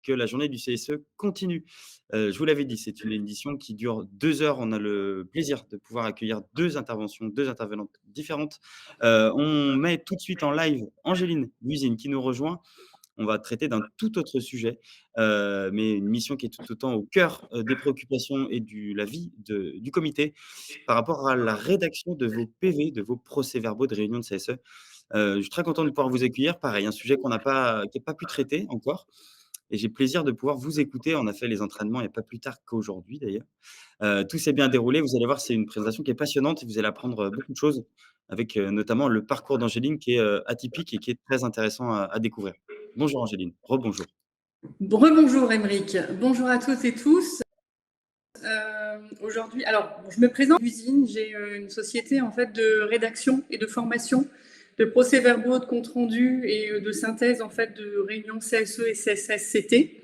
que la journée du CSE continue. Je vous l'avais dit, c'est une édition qui dure 2 heures. On a le plaisir de pouvoir accueillir 2 interventions, 2 intervenantes différentes. On met tout de suite en live Angéline Buzine qui nous rejoint. On va traiter d'un tout autre sujet, mais une mission qui est tout autant au cœur, des préoccupations et la vie du comité par rapport à la rédaction de vos PV, de vos procès-verbaux de réunion de CSE. Je suis très content de pouvoir vous accueillir. Pareil, un sujet qui n'a pas pu traiter encore et j'ai plaisir de pouvoir vous écouter. On a fait les entraînements il n'y a pas plus tard qu'aujourd'hui d'ailleurs. Tout s'est bien déroulé. Vous allez voir, c'est une présentation qui est passionnante et vous allez apprendre, beaucoup de choses avec, notamment le parcours d'Angéline qui est, atypique et qui est très intéressant à découvrir. Bonjour Angéline, rebonjour. Rebonjour Aymeric, bonjour à toutes et tous. Aujourd'hui, alors je me présente Usine, j'ai une société en fait de rédaction et de formation de procès-verbaux, de comptes rendus et de synthèse en fait de réunions CSE et CSSCT.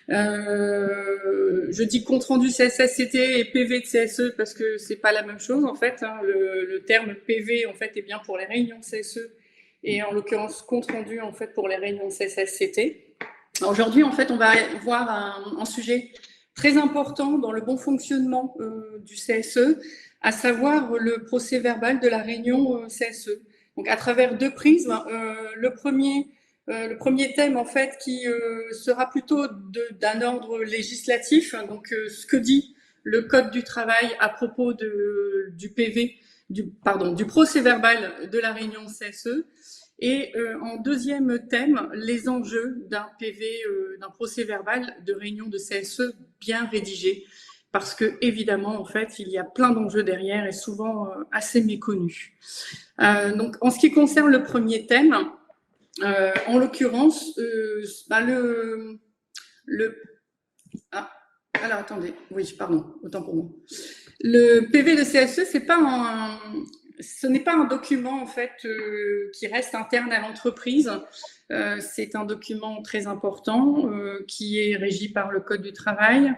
Je dis compte rendu CSSCT et PV de CSE parce que c'est pas la même chose en fait. Hein. Le terme PV en fait est bien pour les réunions CSE et en l'occurrence compte rendu en fait pour les réunions CSSCT. Aujourd'hui, en fait, on va voir un sujet très important dans le bon fonctionnement du CSE, à savoir le procès verbal de la réunion CSE. Donc, à travers deux prismes, le premier thème, en fait, qui sera plutôt d'un ordre législatif, donc ce que dit le Code du travail à propos du PV, du procès verbal de la réunion CSE. Et en deuxième thème, les enjeux d'un PV, d'un procès verbal de réunion de CSE bien rédigé. Parce que, évidemment, en fait, il y a plein d'enjeux derrière et souvent assez méconnus. Donc, en ce qui concerne le premier thème, en l'occurrence, alors, attendez. Oui, pardon, autant pour moi. Le PV de CSE, ce n'est pas un document en fait qui reste interne à l'entreprise. C'est un document très important qui est régi par le Code du travail,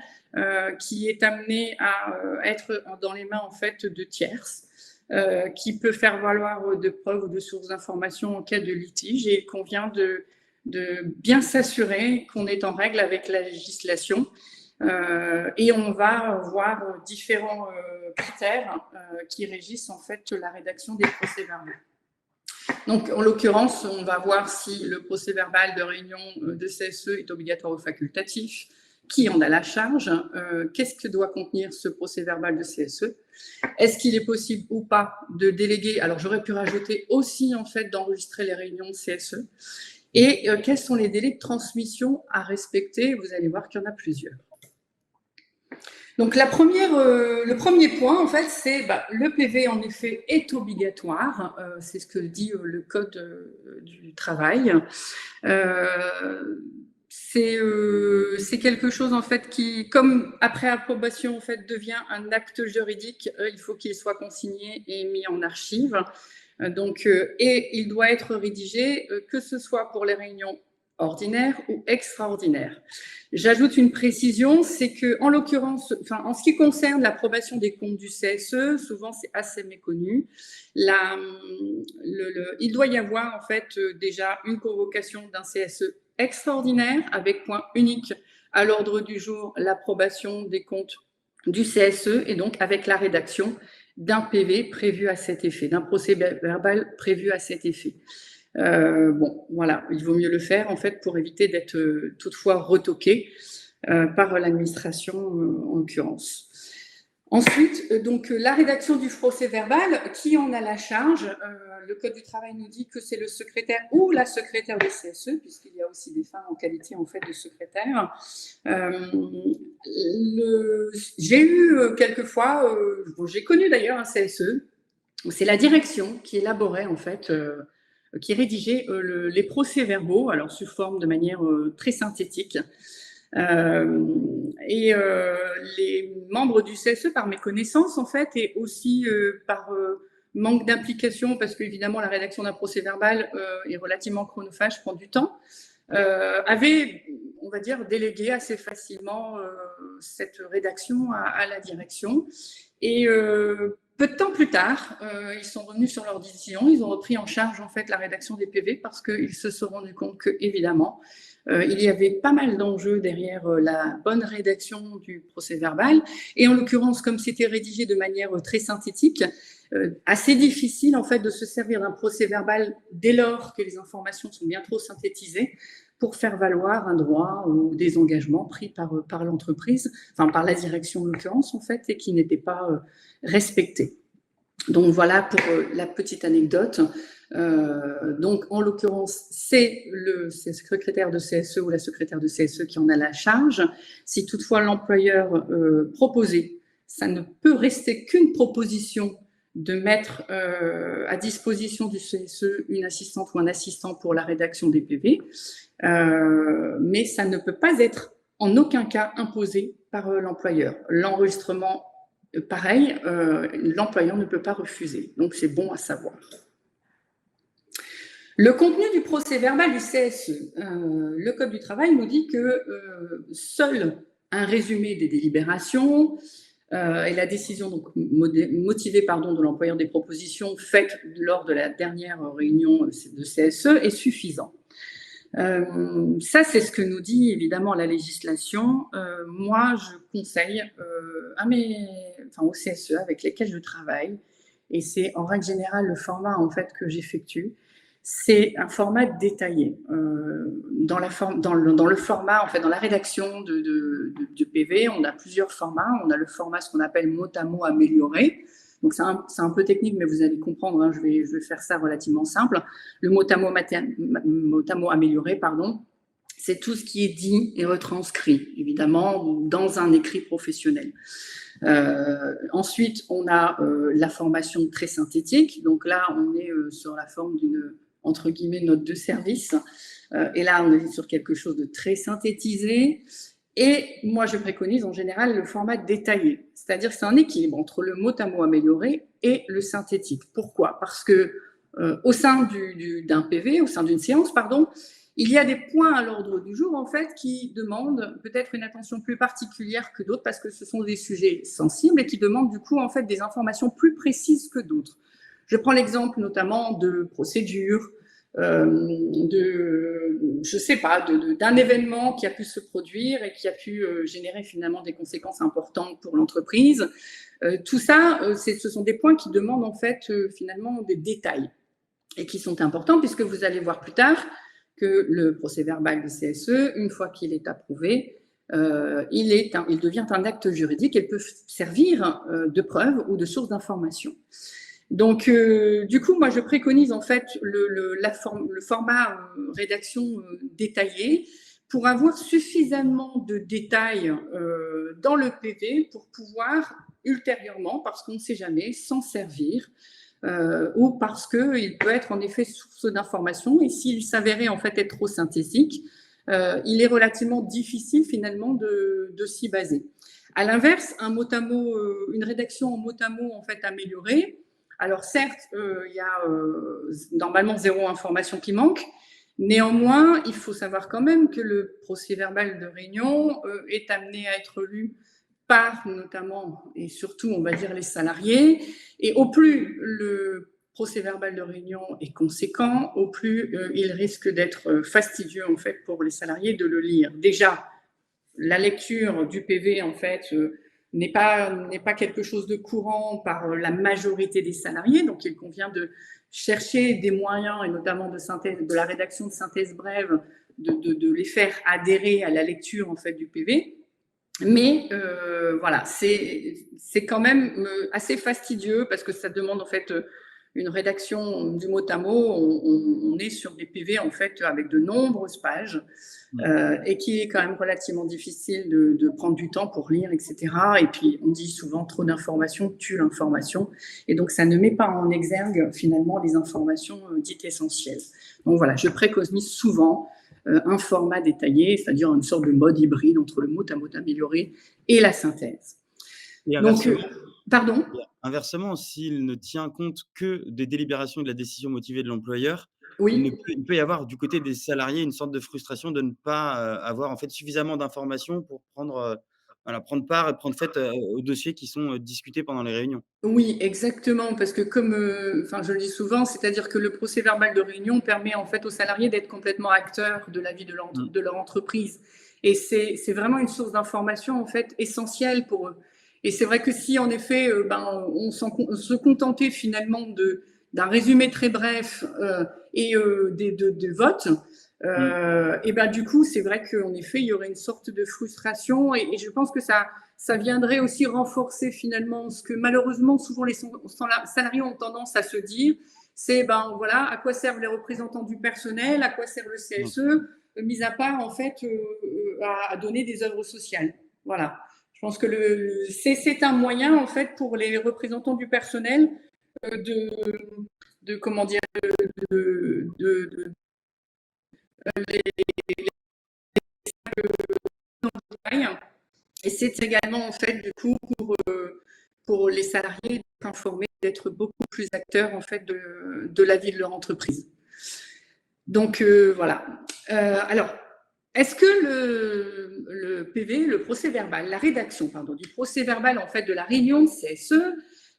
qui est amené à être dans les mains en fait de tierces, qui peut faire valoir de preuves ou de sources d'informations en cas de litige. Et il convient de bien s'assurer qu'on est en règle avec la législation. Et on va voir différents critères qui régissent en fait la rédaction des procès-verbaux. Donc, en l'occurrence, on va voir si le procès-verbal de réunion de CSE est obligatoire ou facultatif, qui en a la charge, qu'est-ce que doit contenir ce procès-verbal de CSE, est-ce qu'il est possible ou pas de déléguer, alors j'aurais pu rajouter aussi en fait d'enregistrer les réunions de CSE, et quels sont les délais de transmission à respecter, vous allez voir qu'il y en a plusieurs. Donc, le premier point, en fait, c'est le PV, en effet, est obligatoire. C'est ce que dit le Code du travail. C'est quelque chose, en fait, qui, comme après approbation, en fait, devient un acte juridique, il faut qu'il soit consigné et mis en archive. Et il doit être rédigé, que ce soit pour les réunions ordinaire ou extraordinaire. J'ajoute une précision, c'est que, en l'occurrence, en ce qui concerne l'approbation des comptes du CSE, souvent c'est assez méconnu. Il doit y avoir en fait déjà une convocation d'un CSE extraordinaire avec point unique à l'ordre du jour l'approbation des comptes du CSE et donc avec la rédaction d'un PV prévu à cet effet, d'un procès verbal prévu à cet effet. Voilà, il vaut mieux le faire en fait pour éviter d'être toutefois retoqué par l'administration en l'occurrence. Ensuite, donc la rédaction du procès verbal, qui en a la charge? Le Code du travail nous dit que c'est le secrétaire ou la secrétaire de CSE, puisqu'il y a aussi des femmes en qualité en fait de secrétaire. J'ai eu quelquefois, j'ai connu d'ailleurs un CSE, c'est la direction qui élaborait en fait qui rédigeait les procès-verbaux, alors sous forme de manière très synthétique. Les membres du CSE, par méconnaissance en fait, et aussi par manque d'implication, parce qu'évidemment la rédaction d'un procès-verbal est relativement chronophage, prend du temps, avaient, on va dire, délégué assez facilement cette rédaction à la direction. Et peu de temps plus tard, ils sont revenus sur leur décision. Ils ont repris en charge en fait la rédaction des PV parce qu'ils se sont rendus compte que évidemment il y avait pas mal d'enjeux derrière la bonne rédaction du procès-verbal. Et en l'occurrence, comme c'était rédigé de manière très synthétique, assez difficile en fait de se servir d'un procès-verbal dès lors que les informations sont bien trop synthétisées pour faire valoir un droit ou des engagements pris par l'entreprise, enfin par la direction en l'occurrence en fait, et qui n'étaient pas respectés. Donc voilà pour la petite anecdote. Donc en l'occurrence, c'est le secrétaire de CSE ou la secrétaire de CSE qui en a la charge. Si toutefois l'employeur proposé, ça ne peut rester qu'une proposition de mettre à disposition du CSE une assistante ou un assistant pour la rédaction des PV, mais ça ne peut pas être en aucun cas imposé par l'employeur. L'enregistrement, pareil, l'employeur ne peut pas refuser. Donc, c'est bon à savoir. Le contenu du procès-verbal du CSE. Le Code du travail nous dit que seul un résumé des délibérations et la décision donc, motivée de l'employeur des propositions faites lors de la dernière réunion de CSE est suffisant. Ça, c'est ce que nous dit évidemment la législation. Moi, je conseille au CSE avec lesquels je travaille, et c'est en règle générale le format en fait que j'effectue, c'est un format détaillé. Dans le format, en fait, dans la rédaction du PV, on a plusieurs formats. On a le format, ce qu'on appelle mot à mot amélioré. Donc, c'est un peu technique, mais vous allez comprendre, hein, je vais faire ça relativement simple. Le mot à mot amélioré, pardon, c'est tout ce qui est dit et retranscrit, évidemment, dans un écrit professionnel. Ensuite, on a la formation très synthétique. Donc là, on est sur la forme d'une, entre guillemets, note de service. Et là, on est sur quelque chose de très synthétisé. Et moi, je préconise en général le format détaillé. C'est-à-dire que c'est un équilibre entre le mot à mot amélioré et le synthétique. Pourquoi? Parce que au sein d'un PV, au sein d'une séance, pardon, il y a des points à l'ordre du jour, en fait, qui demandent peut-être une attention plus particulière que d'autres parce que ce sont des sujets sensibles et qui demandent, du coup, en fait, des informations plus précises que d'autres. Je prends l'exemple notamment de procédures, d'un événement qui a pu se produire et qui a pu générer finalement des conséquences importantes pour l'entreprise. Tout ça, ce sont des points qui demandent en fait finalement des détails et qui sont importants puisque vous allez voir plus tard que le procès-verbal du CSE, une fois qu'il est approuvé, il devient un acte juridique et peut servir de preuve ou de source d'information. Donc, du coup, moi, je préconise en fait le format rédaction détaillé pour avoir suffisamment de détails dans le PV pour pouvoir ultérieurement, parce qu'on ne sait jamais, s'en servir ou parce qu'il peut être en effet source d'information et s'il s'avérait en fait être trop synthétique, il est relativement difficile finalement de s'y baser. À l'inverse, une rédaction en mot à mot en fait améliorée. Alors certes, il y a normalement 0 information qui manque. Néanmoins, il faut savoir quand même que le procès-verbal de réunion est amené à être lu par notamment et surtout, on va dire, les salariés. Et au plus le procès-verbal de réunion est conséquent, au plus il risque d'être fastidieux en fait pour les salariés de le lire. Déjà, la lecture du PV en fait n'est pas quelque chose de courant par la majorité des salariés, donc il convient de chercher des moyens, et notamment de la rédaction de synthèse brève, de les faire adhérer à la lecture en fait du PV. Mais voilà, c'est quand même assez fastidieux parce que ça demande en fait une rédaction du mot à mot. On est sur des PV en fait avec de nombreuses pages et qui est quand même relativement difficile de prendre du temps pour lire, etc. Et puis on dit souvent trop d'informations tue l'information, et donc ça ne met pas en exergue finalement les informations dites essentielles. Donc voilà, je préconise souvent un format détaillé, c'est-à-dire une sorte de mode hybride entre le mot à mot amélioré et la synthèse. Et inversement, pardon ? Inversement, s'il ne tient compte que des délibérations et de la décision motivée de l'employeur, oui. il peut y avoir du côté des salariés une sorte de frustration de ne pas avoir en fait suffisamment d'informations pour prendre Voilà, prendre part et prendre fait, aux dossiers qui sont, discutés pendant les réunions. Oui, exactement, parce que comme, enfin, je le dis souvent, c'est-à-dire que le procès-verbal de réunion permet en fait aux salariés d'être complètement acteurs de la vie Mmh. de leur entreprise et c'est vraiment une source d'information en fait essentielle pour eux et c'est vrai que si en effet, ben, on se contentait finalement de d'un résumé très bref, et des votes, Mmh. et ben, du coup, c'est vrai qu'en effet, il y aurait une sorte de frustration et je pense que ça viendrait aussi renforcer finalement ce que malheureusement souvent les salariés ont tendance à se dire, c'est ben voilà à quoi servent les représentants du personnel, à quoi sert le Mmh. CSE, mis à part en fait à donner des œuvres sociales. Voilà. Je pense que c'est un moyen en fait pour les représentants du personnel de, de comment dire de et c'est également en fait du coup pour les salariés d'être informés, d'être beaucoup plus acteurs en fait de la vie de leur entreprise. Donc voilà. Alors, est-ce que le PV, le procès verbal, la rédaction pardon, du procès verbal en fait de la réunion de CSE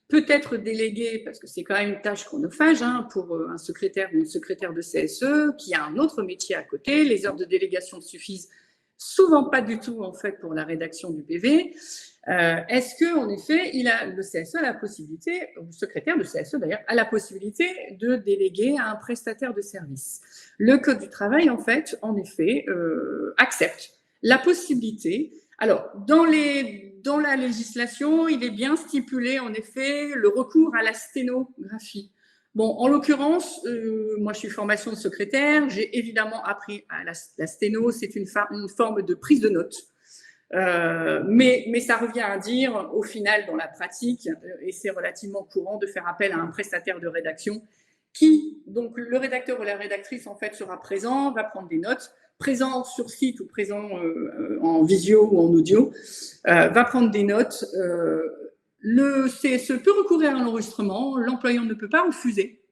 peut être délégué, parce que c'est quand même une tâche chronophage hein, pour un secrétaire ou une secrétaire de CSE qui a un autre métier à côté. Les heures de délégation suffisent souvent pas du tout en fait pour la rédaction du PV. Est-ce que en effet, le CSE a la possibilité, ou le secrétaire de CSE d'ailleurs, a la possibilité de déléguer à un prestataire de service? Le Code du travail, en fait, en effet, accepte la possibilité. Alors, dans la législation, il est bien stipulé, en effet, le recours à la sténographie. Bon, en l'occurrence, moi, je suis formation de secrétaire. J'ai évidemment appris à la sténo, c'est une forme de prise de notes. Mais ça revient à dire, au final, dans la pratique, et c'est relativement courant de faire appel à un prestataire de rédaction qui, donc le rédacteur ou la rédactrice, en fait, sera présent, va prendre des notes, présent sur site ou présent en visio ou en audio, va prendre des notes. Le CSE peut recourir à l'enregistrement, l'employeur ne peut pas refuser.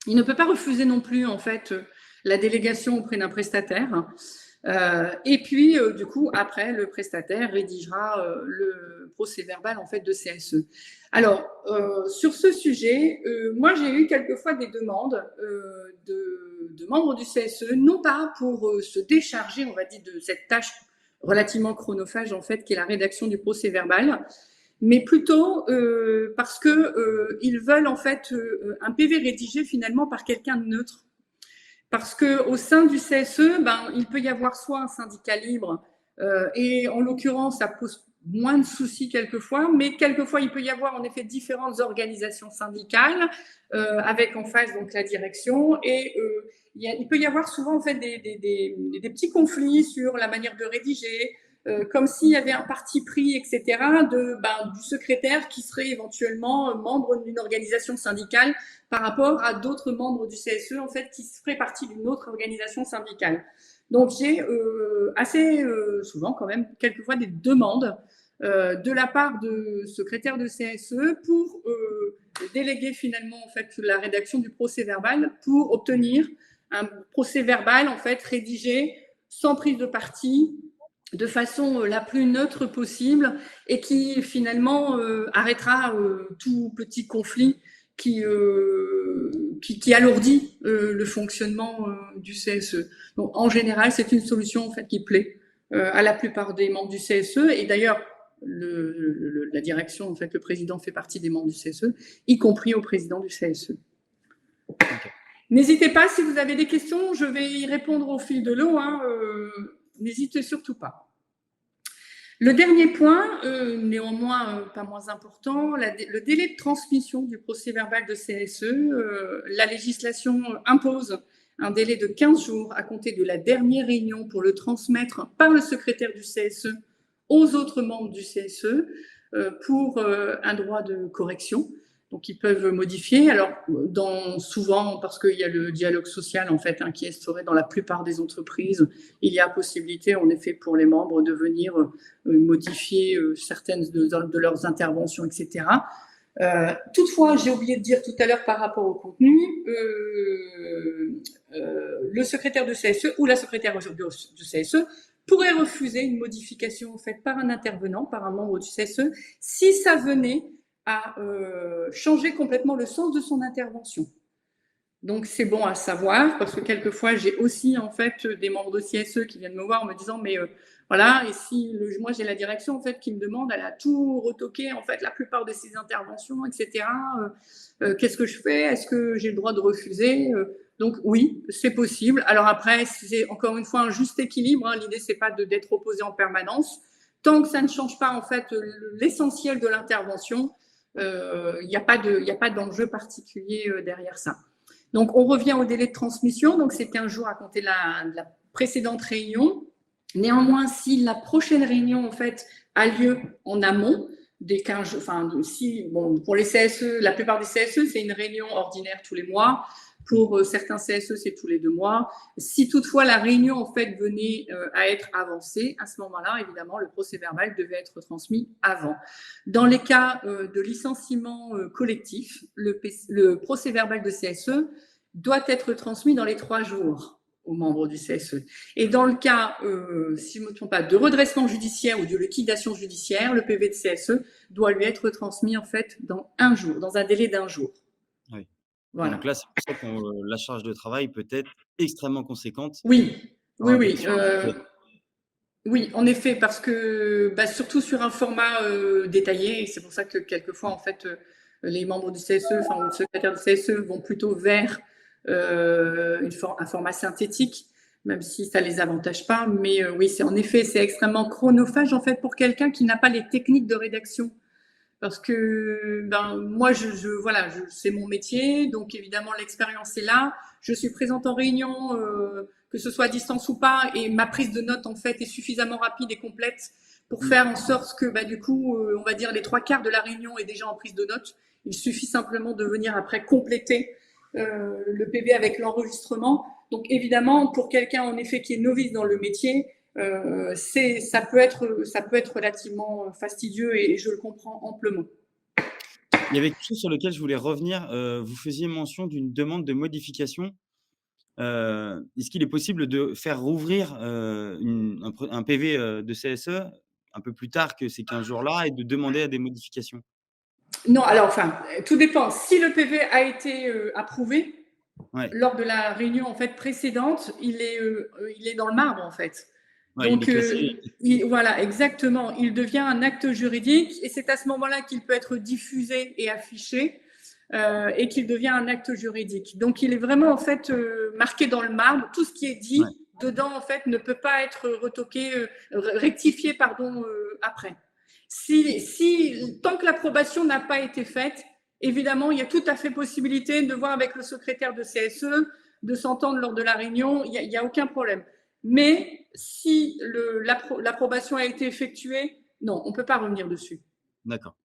Il ne peut pas refuser non plus, en fait, la délégation auprès d'un prestataire. Et puis, du coup, après, le prestataire rédigera le procès-verbal en fait de CSE. Alors, sur ce sujet, moi, j'ai eu quelquefois des demandes de membres du CSE, non pas pour se décharger, on va dire, de cette tâche relativement chronophage en fait, qui est la rédaction du procès-verbal, mais plutôt parce que ils veulent en fait un PV rédigé finalement par quelqu'un de neutre. Parce qu'au sein du CSE, ben, il peut y avoir soit un syndicat libre, et en l'occurrence, ça pose moins de soucis quelquefois, mais quelquefois, il peut y avoir en effet différentes organisations syndicales, avec en face donc la direction, et il peut y avoir souvent en fait des petits conflits sur la manière de rédiger, comme s'il y avait un parti pris, etc., du secrétaire qui serait éventuellement membre d'une organisation syndicale par rapport à d'autres membres du CSE en fait qui feraient partie d'une autre organisation syndicale. Donc j'ai assez souvent quand même quelquefois des demandes de la part de secrétaires de CSE pour déléguer finalement en fait la rédaction du procès verbal pour obtenir un procès verbal en fait rédigé sans prise de parti, de façon la plus neutre possible et qui finalement arrêtera tout petit conflit qui alourdit le fonctionnement du CSE. Donc, en général, c'est une solution en fait qui plaît à la plupart des membres du CSE. Et d'ailleurs, la direction, en fait, le président fait partie des membres du CSE, y compris au président du CSE. Okay. N'hésitez pas, si vous avez des questions, je vais y répondre au fil de l'eau. Hein, n'hésitez surtout pas. Le dernier point, néanmoins pas moins important, le délai de transmission du procès-verbal de CSE. La législation impose un délai de 15 jours à compter de la dernière réunion pour le transmettre par le secrétaire du CSE aux autres membres du CSE pour un droit de correction. Donc, ils peuvent modifier. Alors, souvent, parce qu'il y a le dialogue social, en fait, qui est instauré dans la plupart des entreprises, il y a possibilité, en effet, pour les membres de venir modifier certaines de leurs interventions, etc. Toutefois, j'ai oublié de dire tout à l'heure par rapport au contenu, le secrétaire de CSE ou la secrétaire du CSE pourrait refuser une modification faite par un intervenant, par un membre du CSE, si ça venait à changer complètement le sens de son intervention. Donc c'est bon à savoir parce que quelquefois j'ai aussi en fait des membres de CSE qui viennent me voir en me disant mais voilà, et si moi j'ai la direction en fait qui me demande, elle a tout retoqué en fait la plupart de ses interventions, etc. Qu'est-ce que je fais? Est-ce que j'ai le droit de refuser? Donc oui, c'est possible. Alors après, c'est encore une fois un juste équilibre. Hein. L'idée c'est pas d'être opposé en permanence. Tant que ça ne change pas en fait l'essentiel de l'intervention, il n'y a pas d'enjeu particulier derrière ça. Donc, on revient au délai de transmission. Donc, c'est 15 jours à compter de la précédente réunion. Néanmoins, si la prochaine réunion, en fait, a lieu en amont, des 15 jours, enfin, si, bon, pour les CSE, la plupart des CSE, c'est une réunion ordinaire tous les mois. Pour certains CSE, c'est tous les 2 mois. Si toutefois la réunion, en fait, venait à être avancée, à ce moment-là, évidemment, le procès-verbal devait être transmis avant. Dans les cas de licenciement collectif, le procès-verbal de CSE doit être transmis dans les 3 jours aux membres du CSE. Et dans le cas, si je ne me trompe pas, de redressement judiciaire ou de liquidation judiciaire, le PV de CSE doit lui être transmis en fait dans 1 jour, dans un délai d'1 jour. Oui. Voilà. Donc là, c'est pour ça que la charge de travail peut être extrêmement conséquente. Oui, oui, Avec oui. Oui, en effet, parce que surtout sur un format détaillé, et c'est pour ça que quelquefois, en fait, les membres du CSE, enfin, ou le secrétaire du CSE vont plutôt vers un format synthétique, même si ça les avantage pas. Mais oui, c'est en effet, c'est extrêmement chronophage, en fait, pour quelqu'un qui n'a pas les techniques de rédaction. Parce que moi, voilà, c'est mon métier, donc évidemment l'expérience est là. Je suis présente en réunion, que ce soit à distance ou pas, et ma prise de notes en fait est suffisamment rapide et complète pour faire en sorte que du coup, on va dire les 3/4 de la réunion est déjà en prise de notes. Il suffit simplement de venir après compléter le PV avec l'enregistrement. Donc évidemment, pour quelqu'un en effet qui est novice dans le métier, ça peut être relativement fastidieux et je le comprends amplement. Il y avait quelque chose sur lequel je voulais revenir. Vous faisiez mention d'une demande de modification. Est-ce qu'il est possible de faire rouvrir, un PV, de CSE un peu plus tard que ces 15 jours-là et de demander à des modifications? Non, alors enfin, tout dépend. Si le PV a été approuvé Ouais, lors de la réunion en fait précédente, il est dans le marbre en fait. ouais, il est Donc classé. voilà, exactement. Il devient un acte juridique et c'est à ce moment-là qu'il peut être diffusé et affiché et qu'il devient un acte juridique. Donc il est vraiment en fait marqué dans le marbre. Tout ce qui est Ouais. dit dedans en fait ne peut pas être retoqué, rectifié pardon après. Tant que l'approbation n'a pas été faite, évidemment, il y a tout à fait possibilité de voir avec le secrétaire de CSE, de s'entendre lors de la réunion, il n'y a aucun problème. Mais si l'approbation a été effectuée, non, on ne peut pas revenir dessus. D'accord.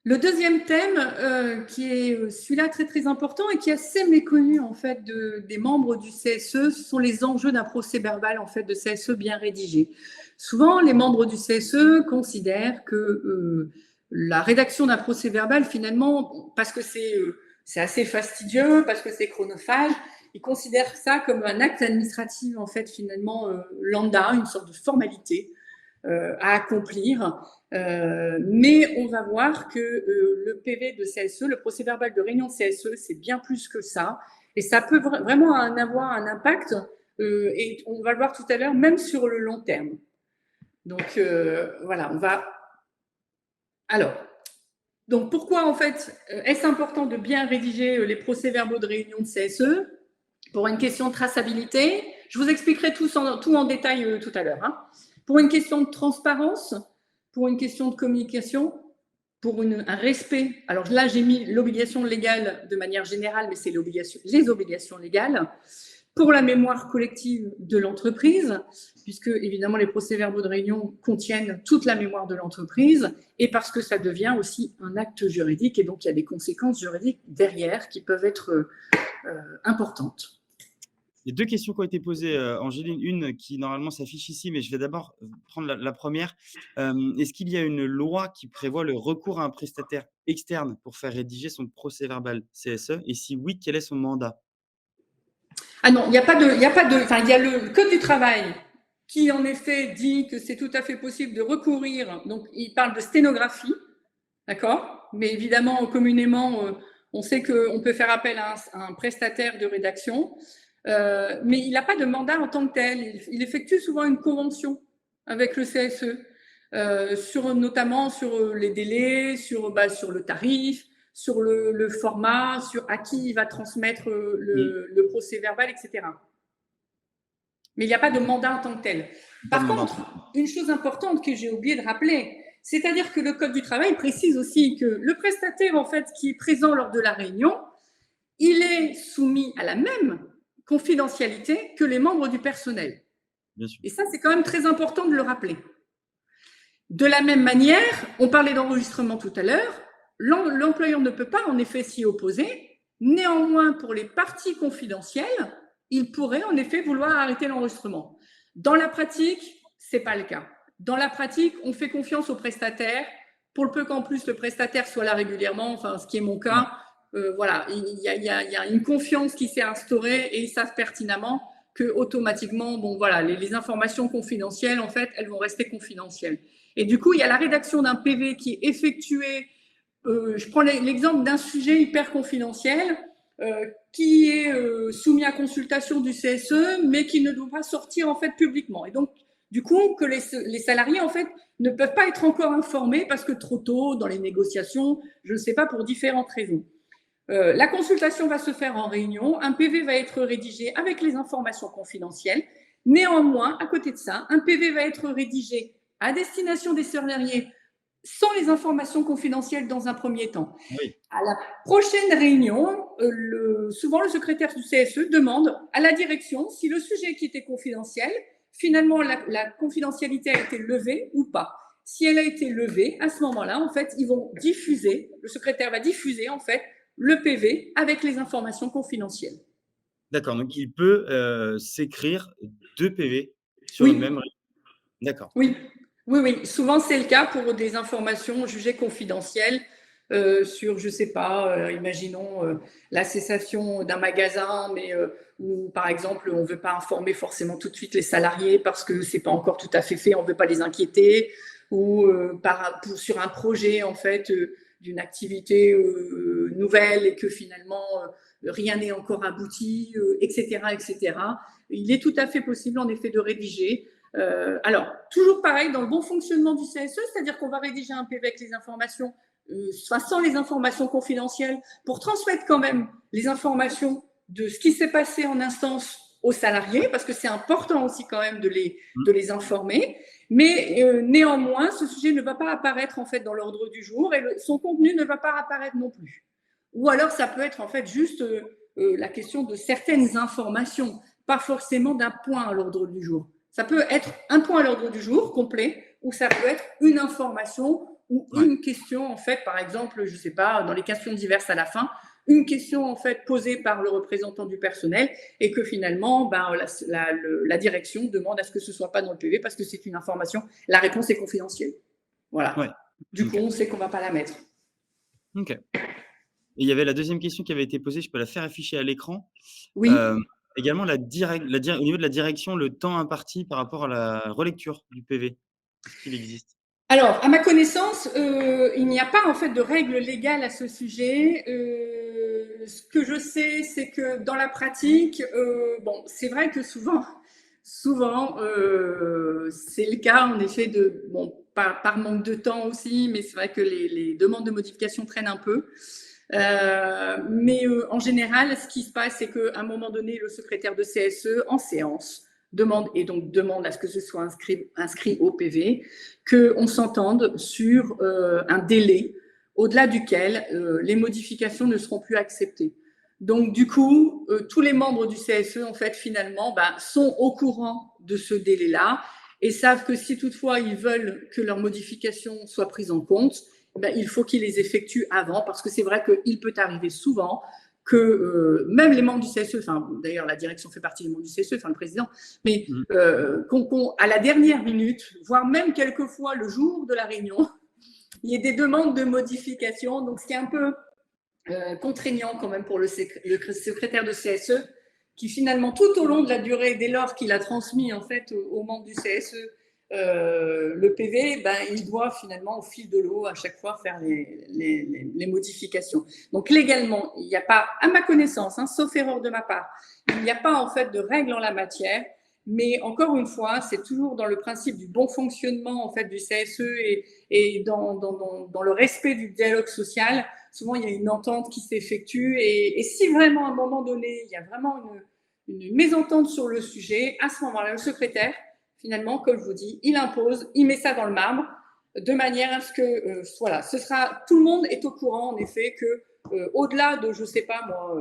Le deuxième thème, qui est celui-là très très important et qui est assez méconnu en fait des membres du CSE, ce sont les enjeux d'un procès verbal en fait de CSE bien rédigé. Souvent, les membres du CSE considèrent que la rédaction d'un procès verbal, finalement, parce que c'est assez fastidieux, parce que c'est chronophage, ils considèrent ça comme un acte administratif en fait finalement lambda, une sorte de formalité à accomplir. Mais on va voir que le PV de CSE, le procès verbal de réunion de CSE, c'est bien plus que ça. Et ça peut vraiment avoir un impact, et on va le voir tout à l'heure, même sur le long terme. Donc voilà, on va. Alors, donc pourquoi en fait est-ce important de bien rédiger les procès-verbaux de réunion de CSE? Pour une question de traçabilité, je vous expliquerai tout en détail tout à l'heure. Hein. Pour une question de transparence, pour une question de communication, pour un respect. Alors là, j'ai mis l'obligation légale de manière générale, mais c'est les obligations légales. Pour la mémoire collective de l'entreprise, puisque évidemment les procès-verbaux de réunion contiennent toute la mémoire de l'entreprise, et parce que ça devient aussi un acte juridique, et donc il y a des conséquences juridiques derrière qui peuvent être importantes. Il y a 2 questions qui ont été posées, Angéline. Une qui normalement s'affiche ici, mais je vais d'abord prendre la 1re. Est-ce qu'il y a une loi qui prévoit le recours à un prestataire externe pour faire rédiger son procès-verbal CSE? Et si oui, quel est son mandat? Ah non, il n'y a pas de, enfin, il y a le Code du travail qui, en effet, dit que c'est tout à fait possible de recourir. Donc, il parle de sténographie, d'accord? Mais évidemment, communément, on sait qu'on peut faire appel à un prestataire de rédaction, mais il n'a pas de mandat en tant que tel. Il effectue souvent une convention avec le CSE, notamment sur les délais, sur le tarif, sur le format, sur à qui il va transmettre le procès-verbal, etc. Mais il n'y a pas de mandat en tant que tel. Par contre, une chose importante que j'ai oublié de rappeler, c'est-à-dire que le Code du travail précise aussi que le prestataire, en fait, qui est présent lors de la réunion, il est soumis à la même confidentialité que les membres du personnel. Bien sûr. Et ça, c'est quand même très important de le rappeler. De la même manière, on parlait d'enregistrement tout à l'heure, l'employeur ne peut pas en effet s'y opposer. Néanmoins, pour les parties confidentielles, il pourrait en effet vouloir arrêter l'enregistrement. Dans la pratique, ce n'est pas le cas. Dans la pratique, on fait confiance au prestataire. Pour le peu qu'en plus le prestataire soit là régulièrement, enfin, ce qui est mon cas, voilà, il y a une confiance qui s'est instaurée et ils savent pertinemment que automatiquement, bon voilà, les informations confidentielles, en fait, elles vont rester confidentielles. Et du coup, il y a la rédaction d'un PV qui est effectué. Je prends l'exemple d'un sujet hyper confidentiel qui est soumis à consultation du CSE, mais qui ne doit pas sortir en fait publiquement. Et donc, du coup, que les salariés en fait ne peuvent pas être encore informés parce que trop tôt dans les négociations, je ne sais pas, pour différentes raisons. La consultation va se faire en réunion, un PV va être rédigé avec les informations confidentielles. Néanmoins, à côté de ça, un PV va être rédigé à destination des salariés sans les informations confidentielles dans un premier temps. Oui. À la prochaine réunion, souvent le secrétaire du CSE demande à la direction si le sujet qui était confidentiel, finalement la confidentialité a été levée ou pas. Si elle a été levée, à ce moment-là, en fait, ils vont diffuser, le secrétaire va diffuser en fait le PV avec les informations confidentielles. D'accord, donc il peut s'écrire 2 PV sur une Oui, même réunion. D'accord. oui, oui, oui. Souvent, c'est le cas pour des informations jugées confidentielles sur, je sais pas, imaginons la cessation d'un magasin, mais où, par exemple, on ne veut pas informer forcément tout de suite les salariés parce que c'est pas encore tout à fait fait, on ne veut pas les inquiéter, ou sur un projet, en fait, d'une activité nouvelle et que finalement, rien n'est encore abouti, etc., etc. Il est tout à fait possible, en effet, de rédiger. Alors, toujours pareil, dans le bon fonctionnement du CSE, c'est-à-dire qu'on va rédiger un PV avec les informations, sans les informations confidentielles, pour transmettre quand même les informations de ce qui s'est passé en instance aux salariés, parce que c'est important aussi quand même de les informer. Mais néanmoins, ce sujet ne va pas apparaître en fait dans l'ordre du jour et son contenu ne va pas apparaître non plus. Ou alors, ça peut être en fait juste la question de certaines informations, pas forcément d'un point à l'ordre du jour. Ça peut être un point à l'ordre du jour complet, ou ça peut être une information ou une question, en fait, par exemple, je ne sais pas, dans les questions diverses à la fin, une question, en fait, posée par le représentant du personnel et que finalement, ben, la direction demande à ce que ce ne soit pas dans le PV parce que c'est une information, la réponse est confidentielle. Voilà. Ouais. Du coup, on sait qu'on ne va pas la mettre. OK. Et il y avait la deuxième question qui avait été posée, je peux la faire afficher à l'écran. Oui. Également, au niveau de la direction, le temps imparti par rapport à la relecture du PV, est-ce qu'il existe? Alors, à ma connaissance, il n'y a pas en fait de règles légales à ce sujet. Ce que je sais, c'est que dans la pratique, bon, c'est vrai que souvent, c'est le cas en effet bon, par manque de temps aussi, mais c'est vrai que les demandes de modification traînent un peu. Mais en général, ce qui se passe, c'est qu'à un moment donné, le secrétaire de CSE en séance demande à ce que ce soit inscrit au PV, qu'on s'entende sur un délai au-delà duquel les modifications ne seront plus acceptées. Donc, du coup, tous les membres du CSE, en fait, finalement, sont au courant de ce délai-là et savent que si toutefois ils veulent que leurs modifications soient prises en compte, il faut qu'ils les effectuent avant, parce que c'est vrai qu'il peut arriver souvent que même les membres du CSE, enfin d'ailleurs la direction fait partie des membres du CSE, enfin le président, mais à la dernière minute, voire même quelquefois le jour de la réunion, il y ait des demandes de modification, donc ce qui est un peu contraignant quand même pour le secrétaire de CSE, qui finalement, tout au long de la durée, dès lors qu'il a transmis en fait aux membres du CSE le PV, ben, il doit finalement, au fil de l'eau, à chaque fois faire les modifications. Donc légalement, il n'y a pas, à ma connaissance, hein, sauf erreur de ma part, il n'y a pas en fait de règles en la matière. Mais encore une fois, c'est toujours dans le principe du bon fonctionnement en fait du CSE et dans le respect du dialogue social. Souvent, il y a une entente qui s'effectue et si vraiment à un moment donné, il y a vraiment une mésentente sur le sujet, à ce moment-là, le secrétaire, finalement, comme je vous dis, il impose, il met ça dans le marbre de manière à ce que, voilà, ce sera, tout le monde est au courant, en effet, que au-delà de, je sais pas moi,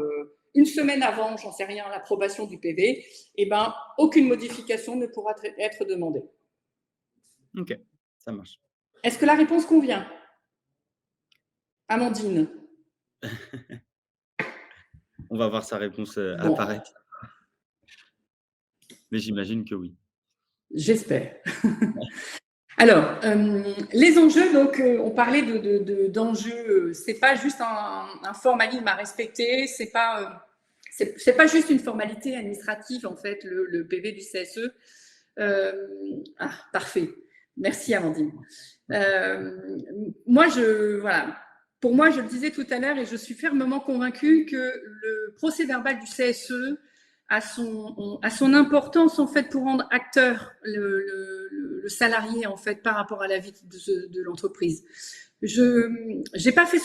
une semaine avant, j'en sais rien, l'approbation du PV, eh ben, aucune modification ne pourra être demandée. Ok, ça marche. Est-ce que la réponse convient, Amandine? On va voir sa réponse Bon, apparaître. Mais j'imagine que oui. j'espère. Alors, les enjeux, donc, on parlait d'enjeux, c'est pas juste un formalisme à respecter, c'est pas juste une formalité administrative, en fait, le PV du CSE. Parfait. Merci, Amandine. Voilà. Pour moi, je le disais tout à l'heure et je suis fermement convaincue que le procès-verbal du CSE a son importance en fait pour rendre acteur le salarié en fait par rapport à la vie de l'entreprise. J'ai pas fait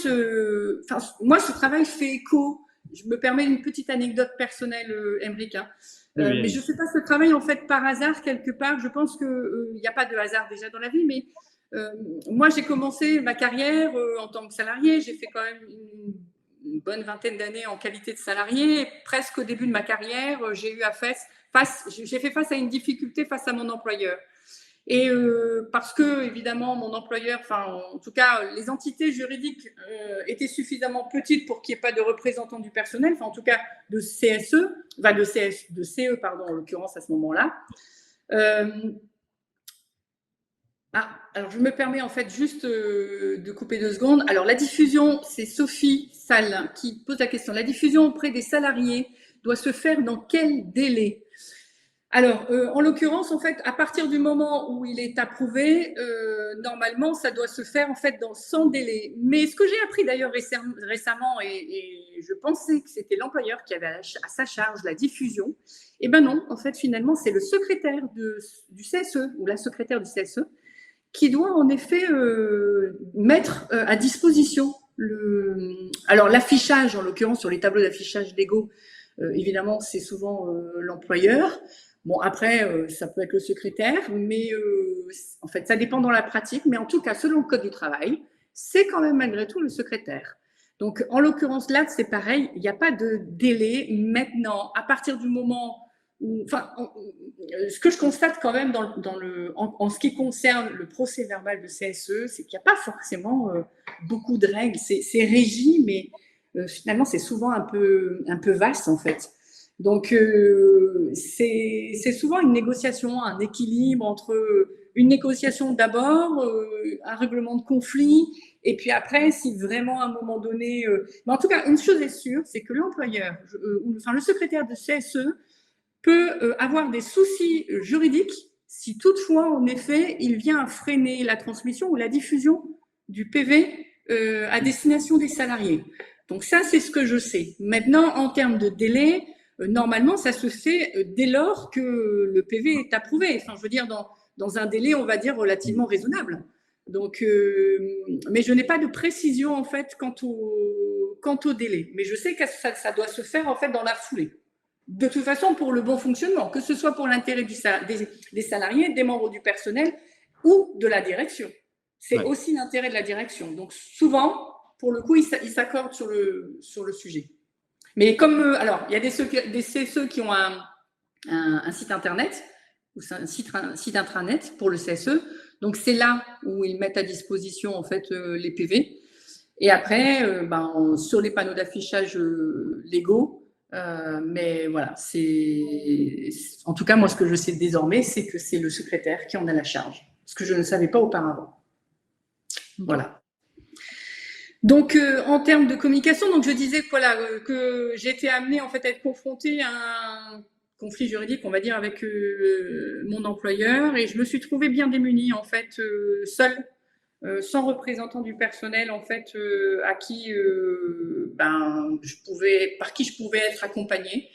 moi ce travail fait écho. Je me permets une petite anecdote personnelle, Aymeric, hein. Oui. Mais je fais pas ce travail en fait par hasard quelque part. Je pense que il n'y a pas de hasard déjà dans la vie, mais moi j'ai commencé ma carrière en tant que salarié. J'ai fait quand même une bonne vingtaine d'années en qualité de salarié. Presque au début de ma carrière, j'ai fait face à une difficulté face à mon employeur. Et parce que, évidemment, mon employeur, enfin, en tout cas, les entités juridiques étaient suffisamment petites pour qu'il n'y ait pas de représentants du personnel, enfin, en tout cas, de CSE, enfin, de CE, pardon, en l'occurrence, à ce moment-là. Alors, je me permets, en fait, juste de couper 2 secondes. Alors, la diffusion, c'est Sophie Salle qui pose la question. La diffusion auprès des salariés doit se faire dans quel délai ? Alors, en l'occurrence, en fait, à partir du moment où il est approuvé, normalement, ça doit se faire en fait sans délai. Mais ce que j'ai appris d'ailleurs récemment, et je pensais que c'était l'employeur qui avait à sa charge la diffusion, eh ben non, en fait, finalement, c'est le secrétaire du CSE ou la secrétaire du CSE qui doit en effet mettre à disposition alors l'affichage, en l'occurrence sur les tableaux d'affichage légaux. Évidemment, c'est souvent l'employeur. Bon, après, ça peut être le secrétaire, mais en fait, ça dépend dans la pratique. Mais en tout cas, selon le Code du travail, c'est quand même malgré tout le secrétaire. Donc, en l'occurrence, là, c'est pareil. Il n'y a pas de délai maintenant. À partir du moment où, enfin, ce que je constate quand même en ce qui concerne le procès-verbal de CSE, c'est qu'il n'y a pas forcément beaucoup de règles. C'est régi, mais finalement, c'est souvent un peu vaste, en fait. Donc, c'est souvent une négociation, un équilibre entre une négociation d'abord, un règlement de conflit, et puis après, si vraiment à un moment donné… mais en tout cas, une chose est sûre, c'est que l'employeur, enfin le secrétaire de CSE, peut avoir des soucis juridiques si toutefois, en effet, il vient à freiner la transmission ou la diffusion du PV à destination des salariés. Donc ça, c'est ce que je sais. Maintenant, en termes de délai, normalement, ça se fait dès lors que le PV est approuvé. Enfin, je veux dire, dans un délai, on va dire, relativement raisonnable. Donc, mais je n'ai pas de précision, en fait, quant au délai. Mais je sais que ça doit se faire, en fait, dans la foulée. De toute façon, pour le bon fonctionnement, que ce soit pour l'intérêt des salariés, des membres du personnel ou de la direction. C'est aussi l'intérêt de la direction. Donc, souvent, pour le coup, ils s'accordent sur le sujet. Mais comme, alors, il y a des CSE qui ont un site internet, ou un site intranet pour le CSE. Donc, c'est là où ils mettent à disposition, en fait, les PV. Et après, sur les panneaux d'affichage légaux, mais voilà, en tout cas, moi, ce que je sais désormais, c'est que c'est le secrétaire qui en a la charge, ce que je ne savais pas auparavant. Voilà. Donc, en termes de communication, donc je disais que, voilà, que j'étais amenée en fait à être confrontée à un conflit juridique, on va dire, avec mon employeur, et je me suis trouvée bien démunie en fait, seule, sans représentant du personnel en fait, à qui, par qui je pouvais être accompagnée.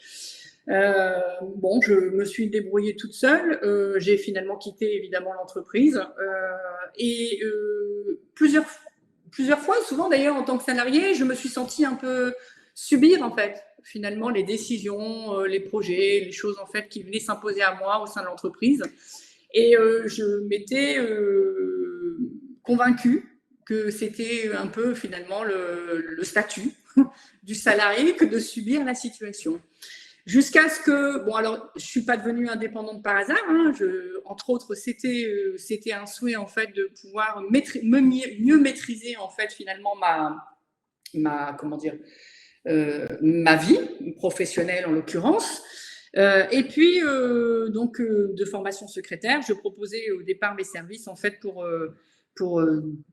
Bon, je me suis débrouillée toute seule. J'ai finalement quitté évidemment l'entreprise et plusieurs fois, souvent d'ailleurs en tant que salariée, je me suis sentie un peu subir en fait finalement les décisions, les projets, les choses en fait qui venaient s'imposer à moi au sein de l'entreprise. Et je m'étais convaincue que c'était un peu finalement le statut du salarié que de subir la situation. Jusqu'à ce que, bon, alors, je suis pas devenue indépendante par hasard. Hein, entre autres, c'était un souhait en fait de pouvoir mieux maîtriser en fait finalement comment dire, ma vie professionnelle en l'occurrence. Et puis donc de formation secrétaire, je proposais au départ mes services en fait pour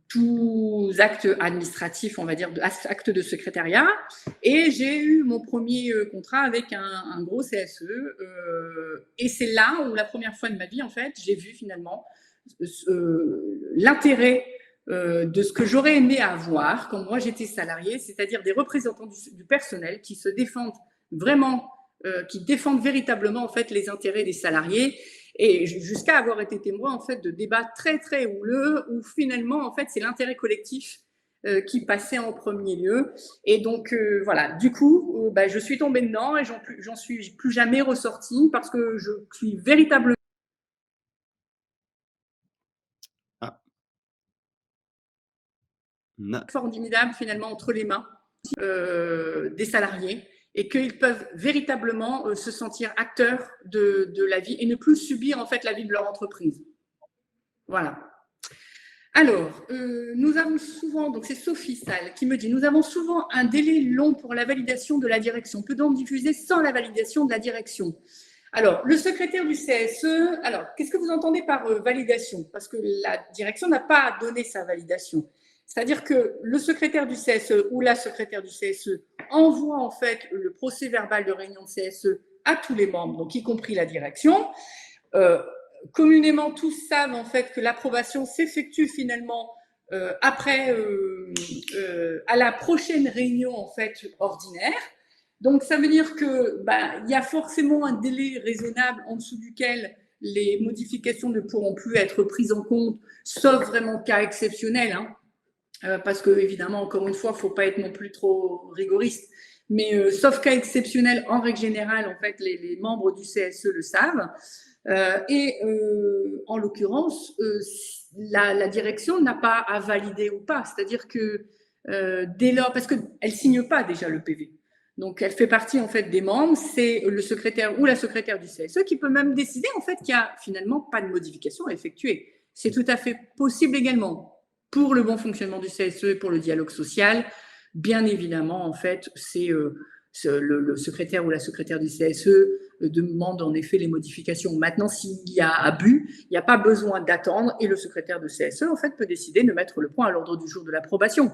tous actes administratifs, on va dire, actes de secrétariat. Et j'ai eu mon premier contrat avec un gros CSE. Et c'est là où, la première fois de ma vie, en fait, j'ai vu finalement l'intérêt de ce que j'aurais aimé avoir quand moi j'étais salariée, c'est-à-dire des représentants du personnel qui se défendent vraiment, qui défendent véritablement en fait les intérêts des salariés, et jusqu'à avoir été témoin en fait de débats très très houleux où finalement en fait c'est l'intérêt collectif qui passait en premier lieu. Et donc voilà, du coup je suis tombée dedans et j'en suis plus jamais ressortie parce que je suis véritablement Ah, formidable finalement entre les mains des salariés, et qu'ils peuvent véritablement se sentir acteurs de la vie et ne plus subir en fait la vie de leur entreprise. Voilà. Alors, nous avons souvent, donc c'est Sophie Salle qui me dit, nous avons souvent un délai long pour la validation de la direction. Peut-on diffuser sans la validation de la direction? Alors, le secrétaire du CSE, alors, qu'est-ce que vous entendez par validation? Parce que la direction n'a pas donné sa validation. C'est-à-dire que le secrétaire du CSE ou la secrétaire du CSE envoie en fait le procès-verbal de réunion de CSE à tous les membres, donc y compris la direction. Communément, tous savent en fait que l'approbation s'effectue finalement après, à la prochaine réunion en fait ordinaire. Donc, ça veut dire que y a forcément un délai raisonnable en dessous duquel les modifications ne pourront plus être prises en compte, sauf vraiment cas exceptionnels, hein. Parce que évidemment, encore une fois, il ne faut pas être non plus trop rigoriste. Mais sauf cas exceptionnel, en règle générale, en fait, les membres du CSE le savent. En l'occurrence, la direction n'a pas à valider ou pas. C'est-à-dire que dès lors, parce qu'elle ne signe pas déjà le PV. Donc, elle fait partie en fait des membres. C'est le secrétaire ou la secrétaire du CSE qui peut même décider en fait qu'il n'y a finalement pas de modification à effectuer. C'est tout à fait possible également pour le bon fonctionnement du CSE et pour le dialogue social. Bien évidemment, en fait, c'est le secrétaire ou la secrétaire du CSE demande en effet les modifications. Maintenant, s'il y a abus, il n'y a pas besoin d'attendre et le secrétaire de CSE en fait peut décider de mettre le point à l'ordre du jour de l'approbation.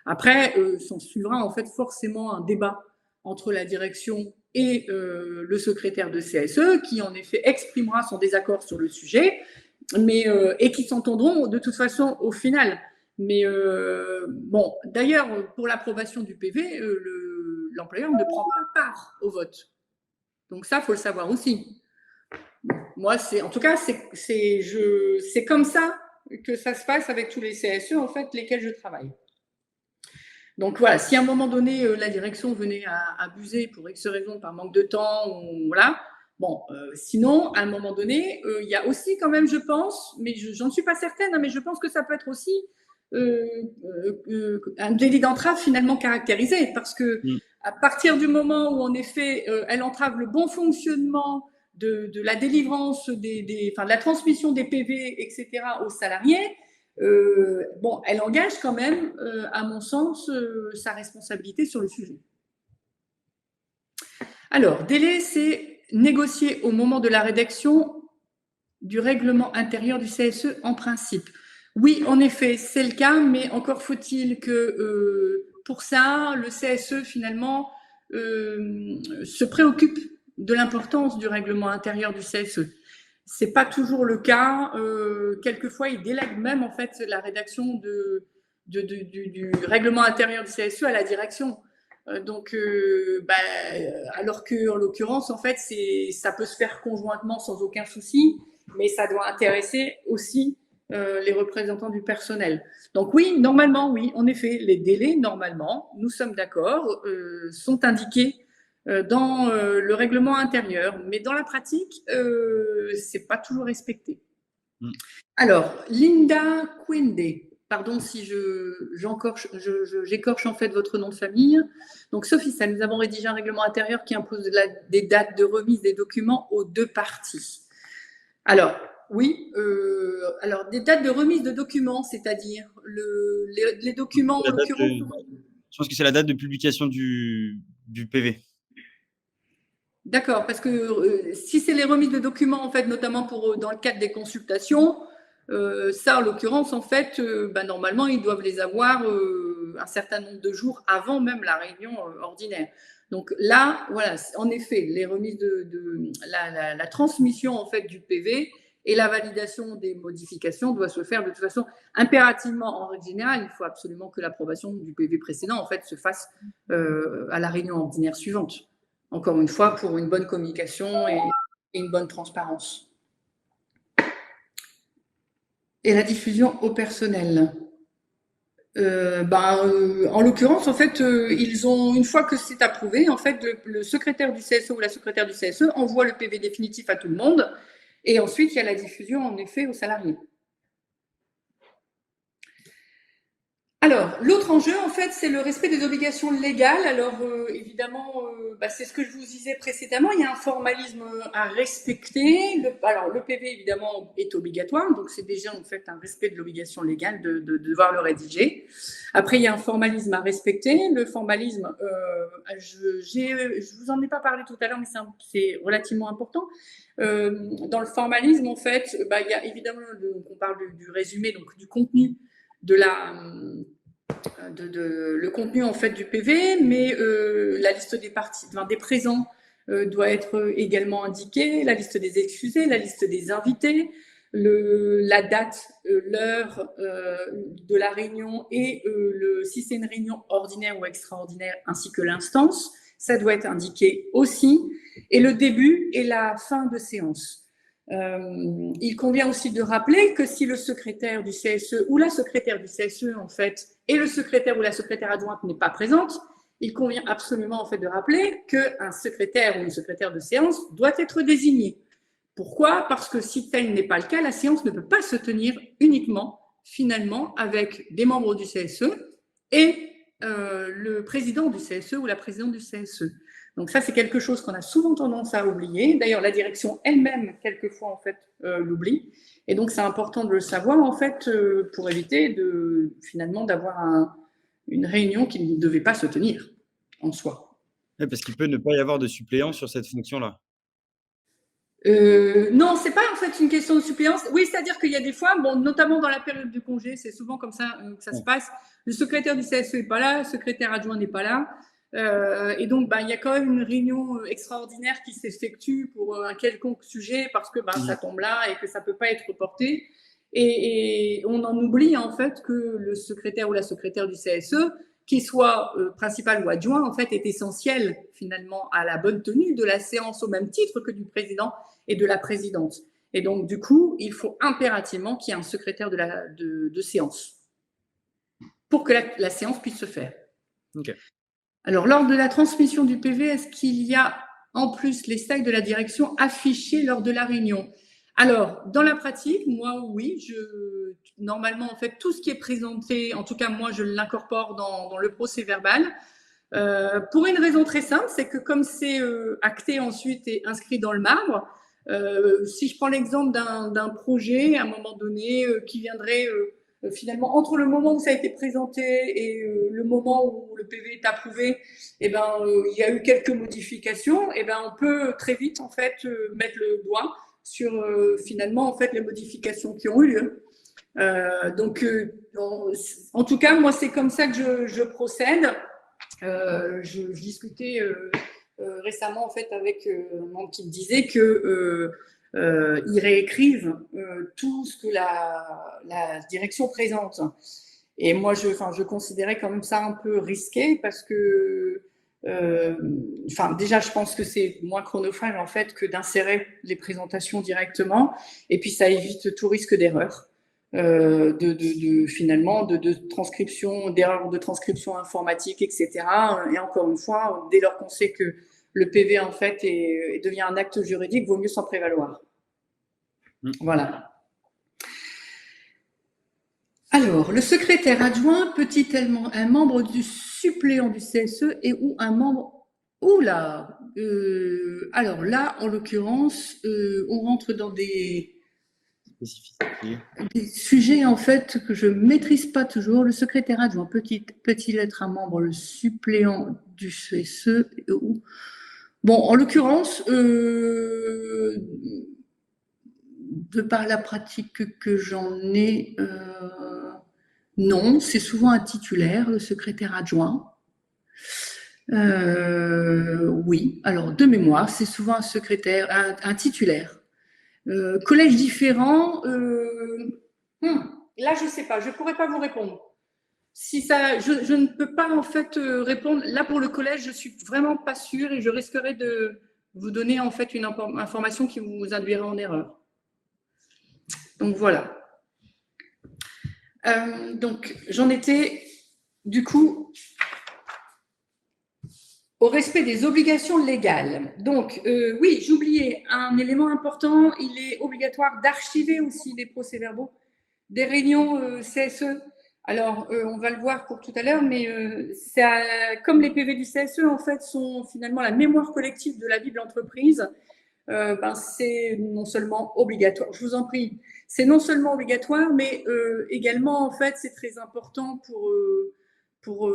Après, s'en suivra en fait forcément un débat entre la direction et le secrétaire de CSE qui en effet exprimera son désaccord sur le sujet, mais et qui s'entendront de toute façon au final. Mais bon, d'ailleurs, pour l'approbation du PV, l'employeur ne prend pas part au vote. Donc ça, il faut le savoir aussi. Moi, en tout cas, c'est comme ça que ça se passe avec tous les CSE, en fait, lesquels je travaille. Donc voilà, si à un moment donné, la direction venait à abuser pour X raisons, par manque de temps, ou voilà, bon, sinon, à un moment donné, il y a aussi quand même, je pense, mais j'en suis pas certaine, hein, mais je pense que ça peut être aussi un délit d'entrave finalement caractérisé, parce que à partir du moment où, en effet, elle entrave le bon fonctionnement de la délivrance, de la transmission des PV, etc., aux salariés, bon, elle engage quand même, à mon sens, sa responsabilité sur le sujet. Alors, délai, c'est négocié au moment de la rédaction du règlement intérieur du CSE en principe. Oui, en effet, c'est le cas, mais encore faut-il que pour ça, le CSE finalement se préoccupe de l'importance du règlement intérieur du CSE. C'est pas toujours le cas. Quelquefois, il délègue même en fait la rédaction du règlement intérieur du CSE à la direction. Alors que en l'occurrence, en fait, ça peut se faire conjointement sans aucun souci, mais ça doit intéresser aussi les représentants du personnel. Donc oui, normalement, oui, en effet, les délais, normalement, nous sommes d'accord, sont indiqués dans le règlement intérieur, mais dans la pratique, c'est pas toujours respecté. Mm. Alors, Linda Quinde, pardon si j'écorche en fait votre nom de famille. Donc, Sophie, ça, nous avons rédigé un règlement intérieur qui impose des dates de remise des documents aux deux parties. Alors, oui, alors des dates de remise de documents, c'est-à-dire les documents, en l'occurrence. Je pense que c'est la date de publication du PV. D'accord, parce que si c'est les remises de documents, en fait, notamment dans le cadre des consultations, ça, en l'occurrence, en fait, normalement, ils doivent les avoir un certain nombre de jours avant même la réunion ordinaire. Donc là, voilà, en effet, les remises la transmission en fait du PV et la validation des modifications doit se faire de toute façon impérativement en règle générale. Il faut absolument que l'approbation du PV précédent en fait se fasse à la réunion ordinaire suivante. Encore une fois, pour une bonne communication et une bonne transparence. Et la diffusion au personnel. En l'occurrence, en fait, ils ont, une fois que c'est approuvé, en fait, le secrétaire du CSE ou la secrétaire du CSE envoie le PV définitif à tout le monde. Et ensuite, il y a la diffusion, en effet, aux salariés. Alors, l'autre enjeu, en fait, c'est le respect des obligations légales. Alors, évidemment, c'est ce que je vous disais précédemment, il y a un formalisme à respecter. Le PV, évidemment, est obligatoire, donc c'est déjà, en fait, un respect de l'obligation légale de devoir le rédiger. Après, il y a un formalisme à respecter. Le formalisme, je vous en ai pas parlé tout à l'heure, mais c'est relativement important. Dans le formalisme, en fait, il y a évidemment, on parle du résumé, donc du contenu le contenu en fait du PV, mais la liste des parties, des présents doit être également indiquée, la liste des excusés, la liste des invités, la date, l'heure de la réunion et si c'est une réunion ordinaire ou extraordinaire, ainsi que l'instance, ça doit être indiqué aussi, et le début et la fin de séance. Il convient aussi de rappeler que si le secrétaire du CSE ou la secrétaire du CSE, en fait, et le secrétaire ou la secrétaire adjointe n'est pas présente, il convient absolument en fait de rappeler qu'un secrétaire ou une secrétaire de séance doit être désigné. Pourquoi? Parce que si tel n'est pas le cas, la séance ne peut pas se tenir uniquement, finalement, avec des membres du CSE et le président du CSE ou la présidente du CSE. Donc ça, c'est quelque chose qu'on a souvent tendance à oublier. D'ailleurs, la direction elle-même, quelquefois, en fait, l'oublie. Et donc, c'est important de le savoir, en fait, pour éviter finalement d'avoir une réunion qui ne devait pas se tenir en soi. Ouais, parce qu'il peut ne pas y avoir de suppléant sur cette fonction-là. Non, c'est pas en fait une question de suppléance. Oui, c'est-à-dire qu'il y a des fois, notamment dans la période du congé, c'est souvent comme ça que ça se passe. Le secrétaire du CSE n'est pas là, le secrétaire adjoint n'est pas là. Et donc, il y a quand même une réunion extraordinaire qui s'effectue pour un quelconque sujet parce que ça tombe là et que ça ne peut pas être reporté. Et on en oublie en fait que le secrétaire ou la secrétaire du CSE, qu'il soit principal ou adjoint, en fait, est essentiel finalement à la bonne tenue de la séance au même titre que du président et de la présidente. Et donc, du coup, il faut impérativement qu'il y ait un secrétaire de séance pour que la séance puisse se faire. Okay. Alors, lors de la transmission du PV, est-ce qu'il y a en plus les sacs de la direction affichés lors de la réunion? Alors, dans la pratique, moi, oui, normalement, en fait, tout ce qui est présenté, en tout cas, moi, je l'incorpore dans le procès-verbal. Pour une raison très simple, c'est que comme c'est acté ensuite et inscrit dans le marbre, si je prends l'exemple d'un projet, à un moment donné, qui viendrait finalement entre le moment où ça a été présenté et le moment où le PV est approuvé, il y a eu quelques modifications, on peut très vite en fait mettre le doigt sur finalement en fait les modifications qui ont eu lieu. En tout cas, moi, c'est comme ça que je procède. Je discutais récemment en fait avec un membre qui me disait que ils réécrivent tout ce que la direction présente. Et moi, je considérais quand même ça un peu risqué parce que, déjà, je pense que c'est moins chronophage en fait que d'insérer les présentations directement. Et puis, ça évite tout risque d'erreur. Finalement de transcription, d'erreurs de transcription informatique, etc. Et encore une fois, dès lors qu'on sait que le PV en fait devient un acte juridique, vaut mieux s'en prévaloir. Voilà. Alors, le secrétaire adjoint peut-il être un membre du suppléant du CSE et ou un membre... Oula alors là, en l'occurrence, on rentre dans des sujets en fait que je ne maîtrise pas toujours. Le secrétaire adjoint peut-il être un membre, le suppléant du CSE ou... Bon, en l'occurrence, de par la pratique que j'en ai, non, c'est souvent un titulaire, le secrétaire adjoint. Oui, alors de mémoire, c'est souvent un secrétaire, un titulaire. Collège différent, là je sais pas, je pourrais pas vous répondre. Si ça, je ne peux pas en fait répondre. Là pour le collège, je suis vraiment pas sûre et je risquerais de vous donner en fait une information qui vous induirait en erreur. Donc voilà. Donc j'en étais du coup au respect des obligations légales. Donc oui, j'oubliais un élément important, il est obligatoire d'archiver aussi les procès-verbaux des réunions CSE. Alors on va le voir pour tout à l'heure, mais comme les PV du CSE en fait sont finalement la mémoire collective de la vie de l'entreprise, c'est non seulement obligatoire, je vous en prie, c'est non seulement obligatoire, mais également, en fait, c'est très important pour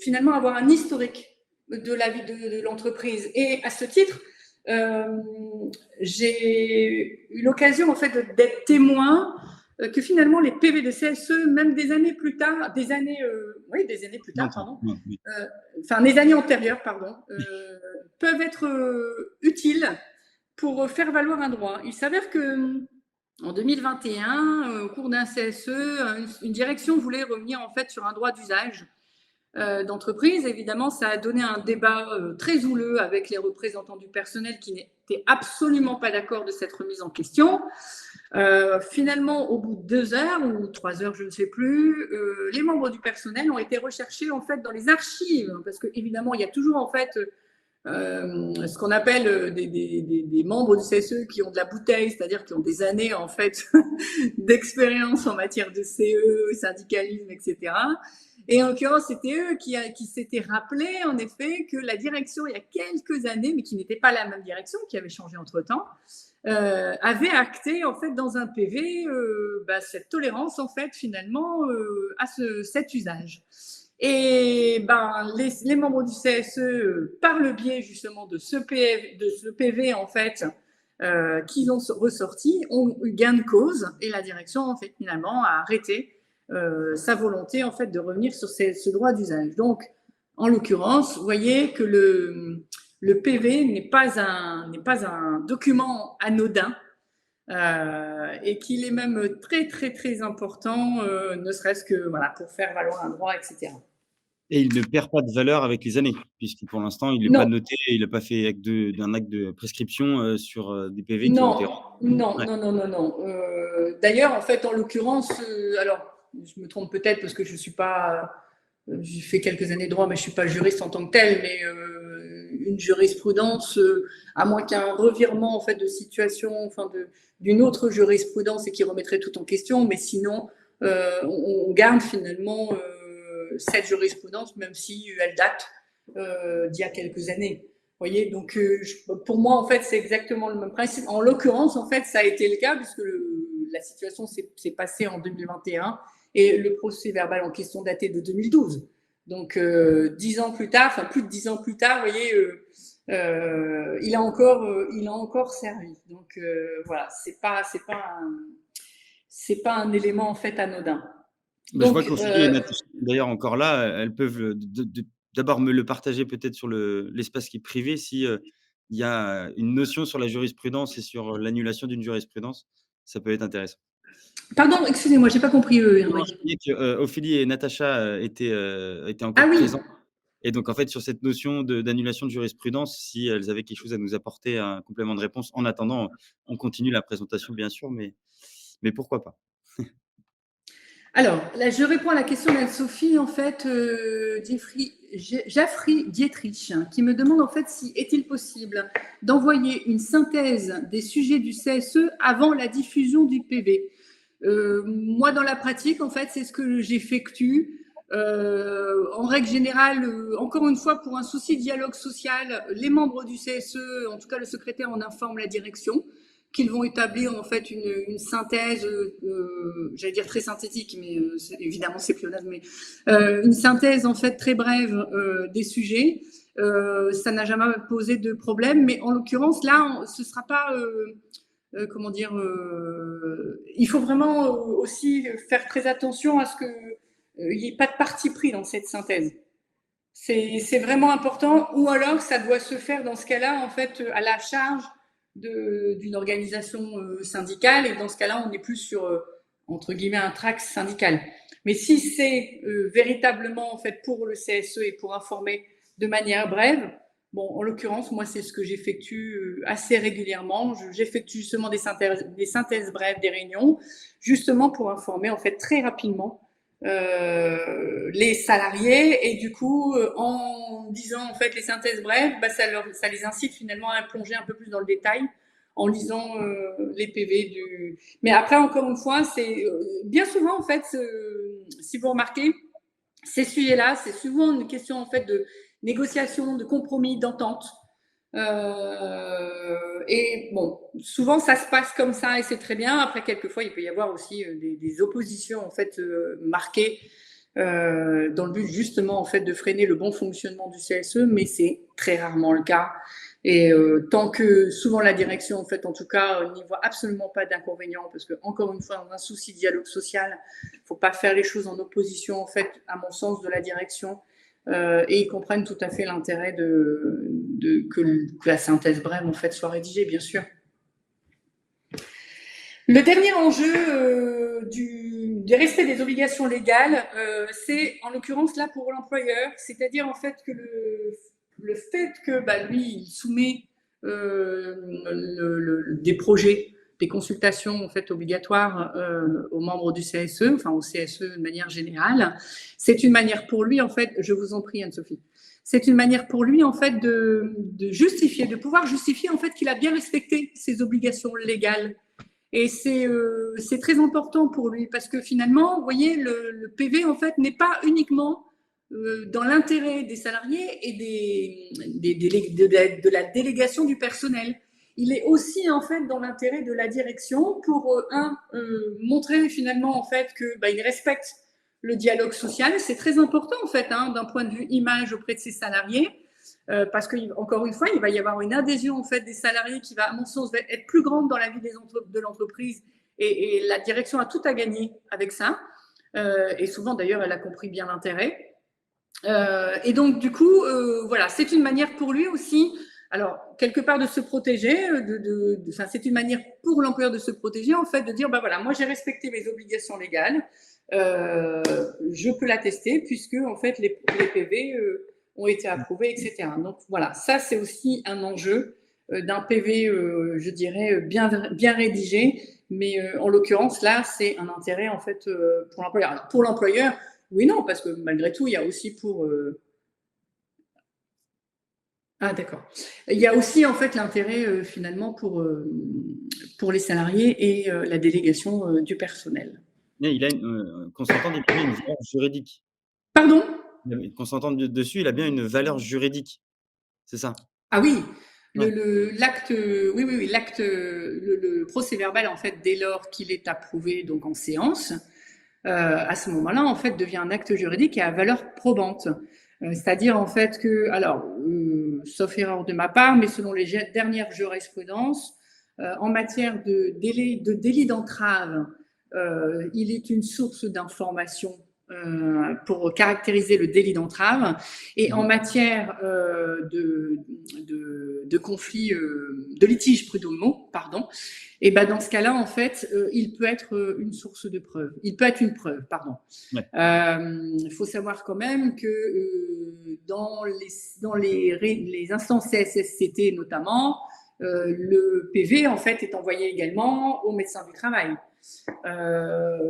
finalement avoir un historique de la vie de l'entreprise. Et à ce titre, j'ai eu l'occasion, en fait, d'être témoin que finalement, les PV de CSE, même des années plus tard, des années antérieures, peuvent être utiles pour faire valoir un droit. Il s'avère que en 2021, au cours d'un CSE, une direction voulait revenir en fait sur un droit d'usage d'entreprise. Évidemment, ça a donné un débat très houleux avec les représentants du personnel qui n'étaient absolument pas d'accord de cette remise en question. Finalement, au bout de 2 heures ou 3 heures, je ne sais plus, les membres du personnel ont été recherchés en fait dans les archives, parce que évidemment, il y a toujours en fait ce qu'on appelle des membres du CSE qui ont de la bouteille, c'est-à-dire qui ont des années en fait d'expérience en matière de CE, syndicalisme, etc. Et en l'occurrence, c'était eux qui s'étaient rappelés en effet que la direction, il y a quelques années, mais qui n'était pas la même direction, qui avait changé entre-temps, avait acté en fait dans un PV cette tolérance en fait finalement à cet usage. Et les membres du CSE, par le biais justement de ce PV en fait, qu'ils ont ressorti, ont eu gain de cause et la direction en fait finalement a arrêté sa volonté en fait de revenir sur ce droit d'usage. Donc, en l'occurrence, vous voyez que le PV n'est pas un document anodin. Et qu'il est même très très très important, ne serait-ce que voilà, pour faire valoir un droit, etc. Et il ne perd pas de valeur avec les années, puisque pour l'instant, il n'est pas noté, il n'a pas fait d'un acte de prescription sur des PV qui ont été. Non. D'ailleurs, en fait, en l'occurrence, alors, je me trompe peut-être parce que je suis pas, j'ai fait quelques années de droit, mais je suis pas juriste en tant que tel, mais une jurisprudence, à moins qu'un revirement en fait de situation, enfin d'une autre jurisprudence et qui remettrait tout en question, mais sinon, on garde finalement cette jurisprudence, même si elle date d'il y a quelques années. Vous voyez, donc pour moi, en fait, c'est exactement le même principe. En l'occurrence, en fait, ça a été le cas puisque la situation s'est passée en 2021 et le procès verbal en question datait de 2012. Donc, 10 ans plus tard, enfin plus de 10 ans plus tard, vous voyez, il a encore servi. Donc voilà, c'est pas un élément en fait anodin. Bah, je vois Donc, qu'Ophélie et Natacha, d'ailleurs encore là, elles peuvent, d'abord me le partager peut-être sur l'espace qui est privé si, il y a une notion sur la jurisprudence et sur l'annulation d'une jurisprudence, ça peut être intéressant. pardon, excusez-moi, j'ai pas compris, Non, non, Hervé. je disais que, Ophélie et Natacha, étaient Ah encore oui, présentes et donc en fait sur cette notion d'annulation de jurisprudence, si elles avaient quelque chose à nous apporter, un complément de réponse. En attendant, on continue la présentation bien sûr, mais pourquoi pas? alors, là, je réponds à la question d'Anne-Sophie, en fait, Jaffry Dietrich, qui me demande en fait si est-il possible d'envoyer une synthèse des sujets du CSE avant la diffusion du PV. Moi, dans la pratique, en fait, c'est ce que j'effectue. En règle générale, encore une fois, pour un souci de dialogue social, les membres du CSE, en tout cas le secrétaire, en informe la direction qu'ils vont établir en fait une synthèse, j'allais dire très synthétique, mais évidemment c'est pléonasme, mais une synthèse en fait très brève des sujets. Ça n'a jamais posé de problème, mais en l'occurrence là, ce sera pas comment dire, il faut vraiment aussi faire très attention à ce qu'il n'y ait pas de parti pris dans cette synthèse. C'est vraiment important, ou alors ça doit se faire dans ce cas-là, en fait, à la charge d'une organisation syndicale, et dans ce cas-là, on est plus sur, entre guillemets, un tract syndical. Mais si c'est véritablement, en fait, pour le CSE et pour informer de manière brève, bon, en l'occurrence, moi, c'est ce que j'effectue assez régulièrement. J'effectue justement des synthèses brèves des réunions, justement pour informer, en fait, très rapidement les salariés, et du coup en disant en fait les synthèses brèves, bah, ça les incite finalement à plonger un peu plus dans le détail en lisant les PV du. Mais après encore une fois, c'est bien souvent en fait, si vous remarquez, ces sujets-là, c'est souvent une question en fait de négociation, de compromis, d'entente. Et bon, souvent ça se passe comme ça et c'est très bien. Après, quelquefois, il peut y avoir aussi des oppositions en fait marquées dans le but justement en fait de freiner le bon fonctionnement du CSE, mais c'est très rarement le cas. Et tant que souvent la direction en fait, en tout cas, n'y voit absolument pas d'inconvénient, parce que encore une fois, dans un souci de dialogue social, il ne faut pas faire les choses en opposition en fait, à mon sens, de la direction. Et ils comprennent tout à fait l'intérêt que la synthèse brève en fait soit rédigée, bien sûr. Le dernier enjeu du respect des obligations légales, c'est en l'occurrence là pour l'employeur, c'est-à-dire en fait que le fait que bah, lui il soumet des projets, des consultations en fait obligatoires aux membres du CSE, enfin au CSE de manière générale, c'est une manière pour lui en fait, je vous en prie Anne-Sophie, c'est une manière pour lui en fait de justifier, de pouvoir justifier en fait qu'il a bien respecté ses obligations légales. Et c'est très important pour lui parce que finalement, vous voyez, le PV en fait n'est pas uniquement dans l'intérêt des salariés et de la délégation du personnel. Il est aussi en fait dans l'intérêt de la direction pour montrer finalement en fait que bah, il respecte le dialogue social. C'est très important en fait hein, d'un point de vue image auprès de ses salariés. Parce qu'encore une fois, il va y avoir une adhésion en fait des salariés qui va, à mon sens, être plus grande dans la vie de l'entreprise, et la direction a tout à gagner avec ça. Et souvent, d'ailleurs, elle a compris bien l'intérêt. Et donc, du coup, voilà, c'est une manière pour lui aussi, alors, quelque part de se protéger, c'est une manière pour l'employeur de se protéger, en fait, de dire, bah voilà, moi j'ai respecté mes obligations légales, je peux l'attester, puisque, en fait, les PV ont été approuvés, etc. Donc, voilà, ça, c'est aussi un enjeu d'un PV, je dirais, bien rédigé, mais en l'occurrence, là, c'est un intérêt, en fait, pour l'employeur. Alors, pour l'employeur, oui, non, parce que malgré tout, il y a aussi pour... Ah, d'accord. Il y a aussi, en fait, l'intérêt, finalement, pour les salariés et la délégation du personnel. Mais il a consentant décliné une valeur juridique. Pardon? Consentant dessus, il a bien une valeur juridique, c'est ça? Ah oui, Ouais. l'acte, oui, oui, oui, l'acte, le procès verbal, en fait, dès lors qu'il est approuvé donc en séance, à ce moment-là, en fait, devient un acte juridique et à valeur probante. C'est-à-dire, en fait, que, alors, sauf erreur de ma part, mais selon les dernières jurisprudences, en matière de délit d'entrave il est une source d'information pour caractériser le délit d'entrave. Et en matière de conflit, de litige prud'homaux, pardon, et ben dans ce cas-là, en fait, il peut être une source de preuve. Il peut être une preuve, pardon. Ouais. Il faut savoir quand même que dans les instances CSSCT notamment, le PV en fait est envoyé également au médecin du travail.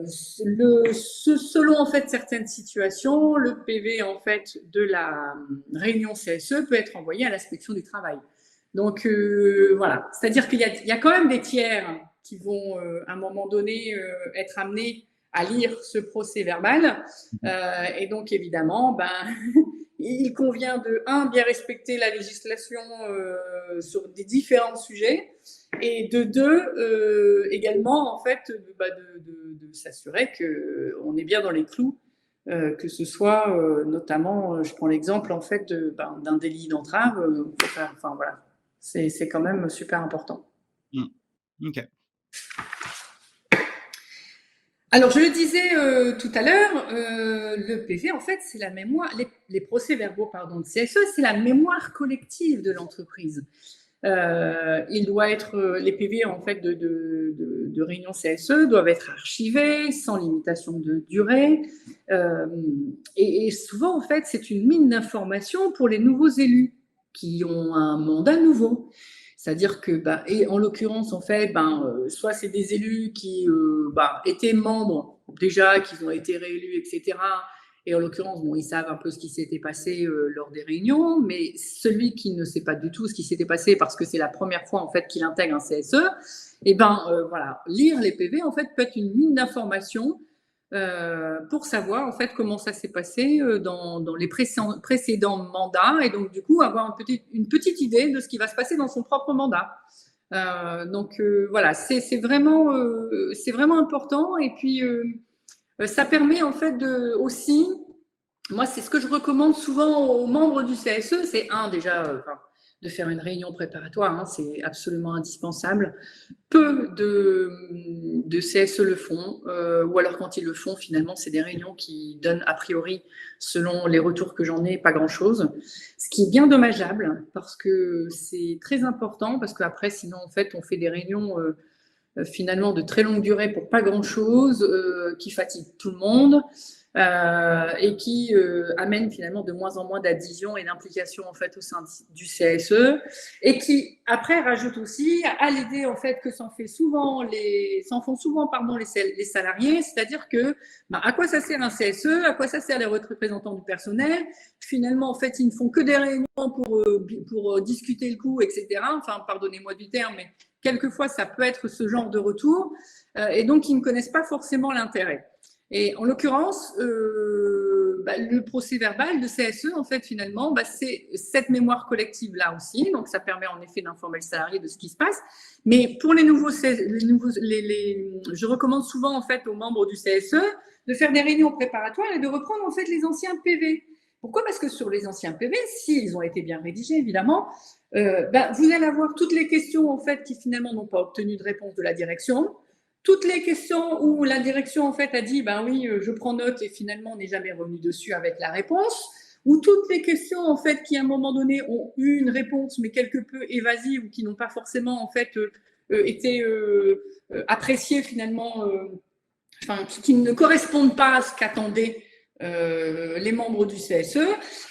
Selon en fait certaines situations, le PV en fait de la réunion CSE peut être envoyé à l'inspection du travail. Donc voilà, c'est-à-dire qu'il y a quand même des tiers qui vont à un moment donné être amenés à lire ce procès verbal. Et donc évidemment, il convient de bien respecter la législation sur des différents sujets, et de deux, également en fait de s'assurer qu'on est bien dans les clous, que ce soit notamment, je prends l'exemple en fait d'un délit d'entrave, enfin voilà, c'est quand même super important. Ok. Alors, je le disais tout à l'heure, le PV, en fait, c'est la mémoire, les procès-verbaux, pardon, de CSE, c'est la mémoire collective de l'entreprise. Il doit être, les PV, en fait, de réunion CSE doivent être archivés, sans limitation de durée. Et souvent, en fait, c'est une mine d'informations pour les nouveaux élus qui ont un mandat nouveau. C'est-à-dire que, et en l'occurrence, en fait, soit c'est des élus qui étaient membres déjà, qui ont été réélus, etc. Et en l'occurrence, ils savent un peu ce qui s'était passé lors des réunions, mais celui qui ne sait pas du tout ce qui s'était passé parce que c'est la première fois en fait qu'il intègre un CSE, voilà, lire les PV en fait peut être une mine d'informations pour savoir en fait comment ça s'est passé dans les précédents mandats, et donc du coup avoir une petite idée de ce qui va se passer dans son propre mandat. Voilà, c'est vraiment important, et puis ça permet en fait aussi, moi c'est ce que je recommande souvent aux membres du CSE, c'est déjà de faire une réunion préparatoire, c'est absolument indispensable. Peu de CSE le font, ou alors quand ils le font, finalement, c'est des réunions qui donnent a priori, selon les retours que j'en ai, pas grand-chose. Ce qui est bien dommageable, parce que c'est très important, parce qu'après, sinon, en fait, on fait des réunions finalement de très longue durée pour pas grand-chose, qui fatiguent tout le monde. Et qui amène finalement de moins en moins d'adhésion et d'implication en fait au sein du CSE, et qui après rajoute aussi à l'idée en fait que s'en font souvent les salariés, c'est-à-dire que à quoi ça sert un CSE, à quoi ça sert les représentants du personnel, finalement en fait ils ne font que des réunions pour discuter le coup, etc. Enfin, pardonnez-moi du terme, mais quelquefois ça peut être ce genre de retour, et donc ils ne connaissent pas forcément l'intérêt. Et en l'occurrence, le procès verbal de CSE, en fait, finalement, c'est cette mémoire collective-là aussi. Donc, ça permet en effet d'informer le salarié de ce qui se passe. Mais pour je recommande souvent, en fait, aux membres du CSE de faire des réunions préparatoires et de reprendre, en fait, les anciens PV. Pourquoi ? Parce que sur les anciens PV, s'ils ont été bien rédigés, évidemment, vous allez avoir toutes les questions, en fait, qui finalement n'ont pas obtenu de réponse de la direction. Toutes les questions où la direction en fait a dit oui, je prends note, et finalement on n'est jamais revenu dessus avec la réponse, ou toutes les questions en fait qui à un moment donné ont eu une réponse mais quelque peu évasive, ou qui n'ont pas forcément en fait été appréciées finalement, qui ne correspondent pas à ce qu'attendaient les membres du CSE.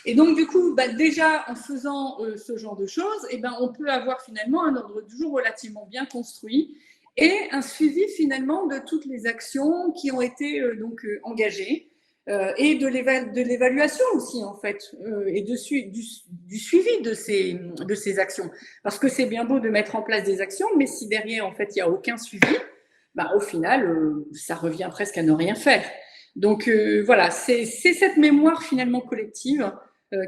Et donc du coup déjà en faisant ce genre de choses, on peut avoir finalement un ordre du jour relativement bien construit, et un suivi finalement de toutes les actions qui ont été engagées, et de l'évaluation aussi en fait, et du suivi de ces actions. Parce que c'est bien beau de mettre en place des actions, mais si derrière en fait il n'y a aucun suivi, au final ça revient presque à ne rien faire. Donc voilà, c'est cette mémoire finalement collective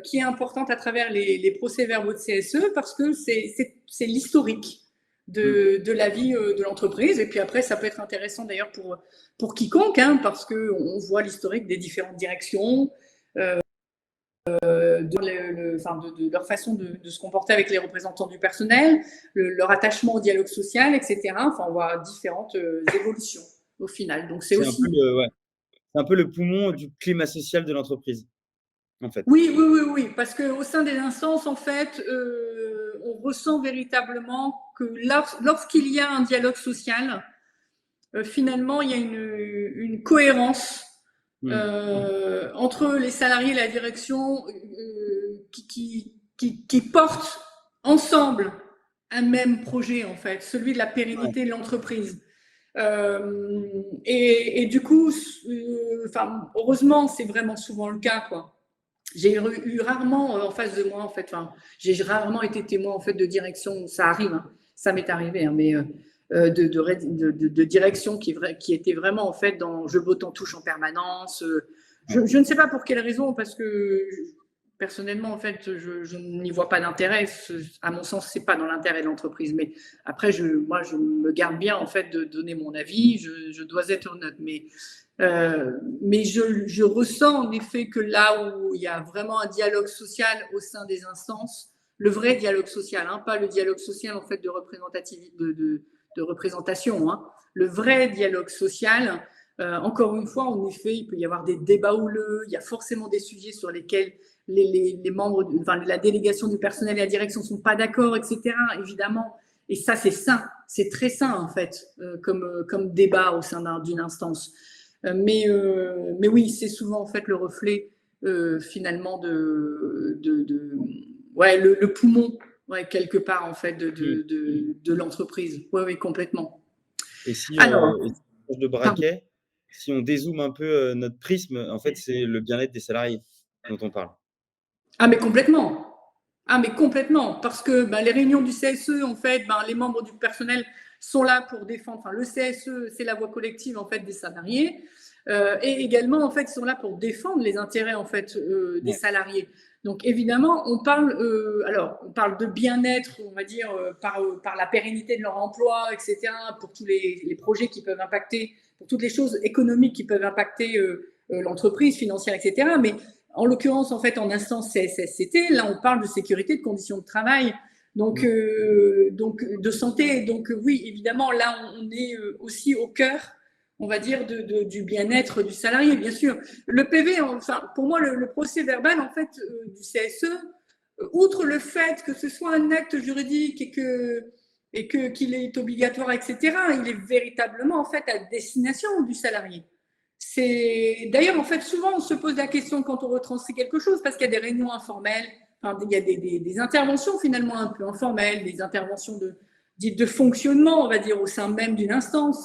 qui est importante à travers les procès-verbaux de CSE, parce que c'est l'historique de la vie de l'entreprise. Et puis après, ça peut être intéressant d'ailleurs pour quiconque, parce qu'on voit l'historique des différentes directions, de leur façon de se comporter avec les représentants du personnel, leur attachement au dialogue social, etc. Enfin, on voit différentes évolutions. au final. Donc c'est C'est un peu aussi… le ouais, c'est un peu le poumon du climat social de l'entreprise, en fait. Oui, oui, oui, oui, parce qu'au sein des instances, en fait, on ressent véritablement que lorsqu'il y a un dialogue social, finalement, il y a une cohérence Mmh. entre les salariés et la direction qui portent ensemble un même projet, en fait, celui de la Ouais, pérennité de l'entreprise. Et du coup, heureusement, c'est vraiment souvent le cas, quoi. J'ai eu rarement en face de moi, en fait, enfin, j'ai rarement été témoin en fait de direction. Ça arrive, hein, ça m'est arrivé, hein, mais de direction qui était vraiment en fait dans je botte en touche en permanence. ouais. Je ne sais pas pour quelle raison, parce que personnellement, en fait, je n'y vois pas d'intérêt. À mon sens, c'est pas dans l'intérêt de l'entreprise. Mais après, moi, je me garde bien en fait de donner mon avis. Je dois être honnête, mais je ressens en effet que là où il y a vraiment un dialogue social au sein des instances, le vrai dialogue social, hein, pas le dialogue social en fait de représentativité, de représentation, hein, le vrai dialogue social. Encore une fois, en effet, il peut y avoir des débats houleux, il y a forcément des sujets sur lesquels les membres, enfin, la délégation du personnel et la direction ne sont pas d'accord, etc. Évidemment. Et ça, c'est sain, c'est très sain en fait, comme débat au sein d'une instance. Mais oui, c'est souvent en fait le reflet finalement ouais, le poumon, ouais, quelque part en fait Mmh. de l'entreprise. Oui, oui, complètement. Alors, Et si on change de pardon. braquet, si on dézoome un peu, notre prisme, en fait, c'est le bien-être des salariés dont on parle. Ah, mais complètement. Ah, mais complètement. Parce que ben, les réunions du CSE, en fait, ben, les membres du personnel sont là pour défendre. Enfin, le CSE, c'est la voix collective en fait des salariés. Et également, en fait, ils sont là pour défendre les intérêts en fait des Ouais, salariés. Donc, évidemment, on parle de bien-être, on va dire, par la pérennité de leur emploi, etc., pour tous les projets qui peuvent impacter, pour toutes les choses économiques qui peuvent impacter l'entreprise financière, etc. Mais en l'occurrence, en fait, en instance CSSCT, là, on parle de sécurité, de conditions de travail, mmh, donc de santé. Donc, oui, évidemment, là, on est aussi au cœur, on va dire, du bien-être du salarié, bien sûr. Le PV, enfin, pour moi, le procès verbal, en fait, du CSE, outre le fait que ce soit un acte juridique qu'il est obligatoire, etc., il est véritablement, en fait, à destination du salarié. C'est d'ailleurs en fait souvent on se pose la question quand on retranscrit quelque chose parce qu'il y a des réunions informelles, enfin, il y a des interventions finalement un peu informelles, des interventions dites de fonctionnement on va dire au sein même d'une instance.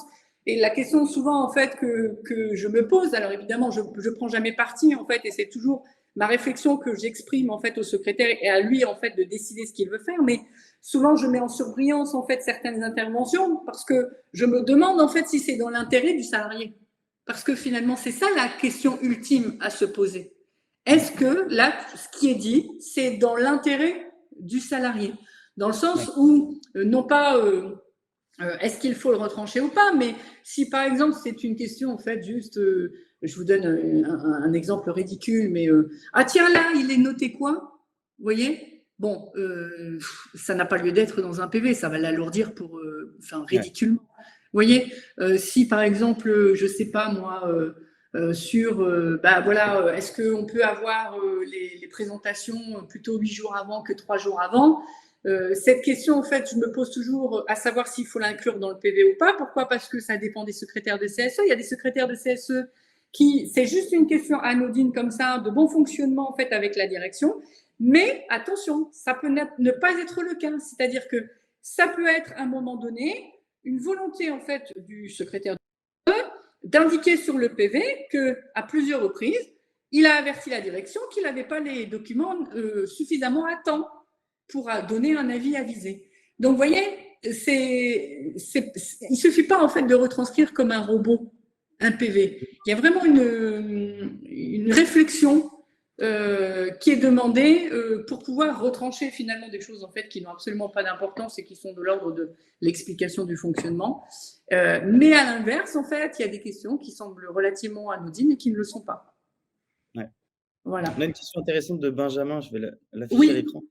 Et la question souvent en fait que je me pose, alors évidemment je prends jamais parti en fait et c'est toujours ma réflexion que j'exprime en fait au secrétaire et à lui en fait de décider ce qu'il veut faire, mais souvent je mets en surbrillance en fait certaines interventions parce que je me demande en fait si c'est dans l'intérêt du salarié. Parce que finalement, c'est ça la question ultime à se poser. Est-ce que là, ce qui est dit, c'est dans l'intérêt du salarié? Dans le ouais, sens où, non pas est-ce qu'il faut le retrancher ou pas, mais si par exemple c'est une question en fait juste, je vous donne un exemple ridicule, mais ah tiens là, il est noté quoi? Vous voyez? Bon, ça n'a pas lieu d'être dans un PV, ça va l'alourdir pour, enfin ouais, ridiculement. Vous voyez, si par exemple, je sais pas moi, sur, bah voilà, est-ce qu'on peut avoir les présentations plutôt 8 jours avant que 3 jours avant? Cette question, en fait, je me pose toujours à savoir s'il faut l'inclure dans le PV ou pas. Pourquoi? Parce que ça dépend des secrétaires de CSE. Il y a des secrétaires de CSE qui, c'est juste une question anodine comme ça, de bon fonctionnement, en fait, avec la direction. Mais attention, ça peut ne pas être le cas. C'est-à-dire que ça peut être, à un moment donné, une volonté, en fait, du secrétaire d'indiquer sur le PV qu'à plusieurs reprises, il a averti la direction qu'il n'avait pas les documents suffisamment à temps pour donner un avis avisé. Donc, vous voyez, il ne suffit pas en fait de retranscrire comme un robot un PV. Il y a vraiment une réflexion qui est demandée pour pouvoir retrancher finalement des choses en fait qui n'ont absolument pas d'importance et qui sont de l'ordre de l'explication du fonctionnement. Mais à l'inverse, en fait, il y a des questions qui semblent relativement anodines et qui ne le sont pas. ouais. Voilà. On a une question intéressante de Benjamin, je vais l'afficher à Oui, l'écran.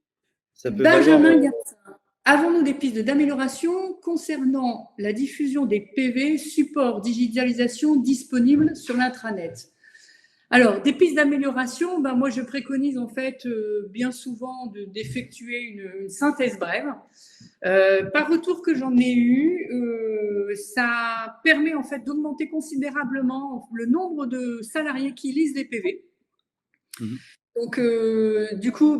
Ça peut valoir, Benjamin Garcin. Avons-nous des pistes d'amélioration concernant la diffusion des PV, support digitalisation disponibles sur l'intranet? Alors, des pistes d'amélioration, ben moi je préconise en fait bien souvent d'effectuer une synthèse brève. Par retour que j'en ai eu, ça permet en fait d'augmenter considérablement le nombre de salariés qui lisent les PV. Donc, du coup,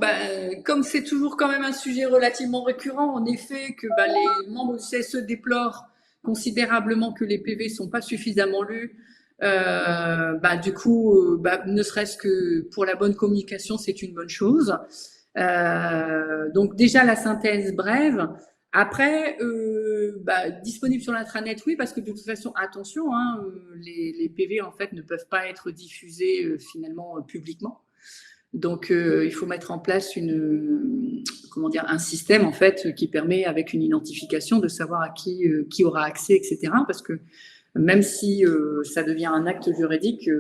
comme c'est toujours quand même un sujet relativement récurrent, en effet, que les membres du CSE déplorent considérablement que les PV ne sont pas suffisamment lus, du coup, ne serait-ce que pour la bonne communication, c'est une bonne chose. Donc déjà la synthèse brève. Après, disponible sur l'intranet, oui, parce que de toute façon, attention, hein, les PV en fait ne peuvent pas être diffusés finalement publiquement. Donc, il faut mettre en place un système en fait qui permet, avec une identification, de savoir à qui aura accès, etc. Parce que même si ça devient un acte juridique,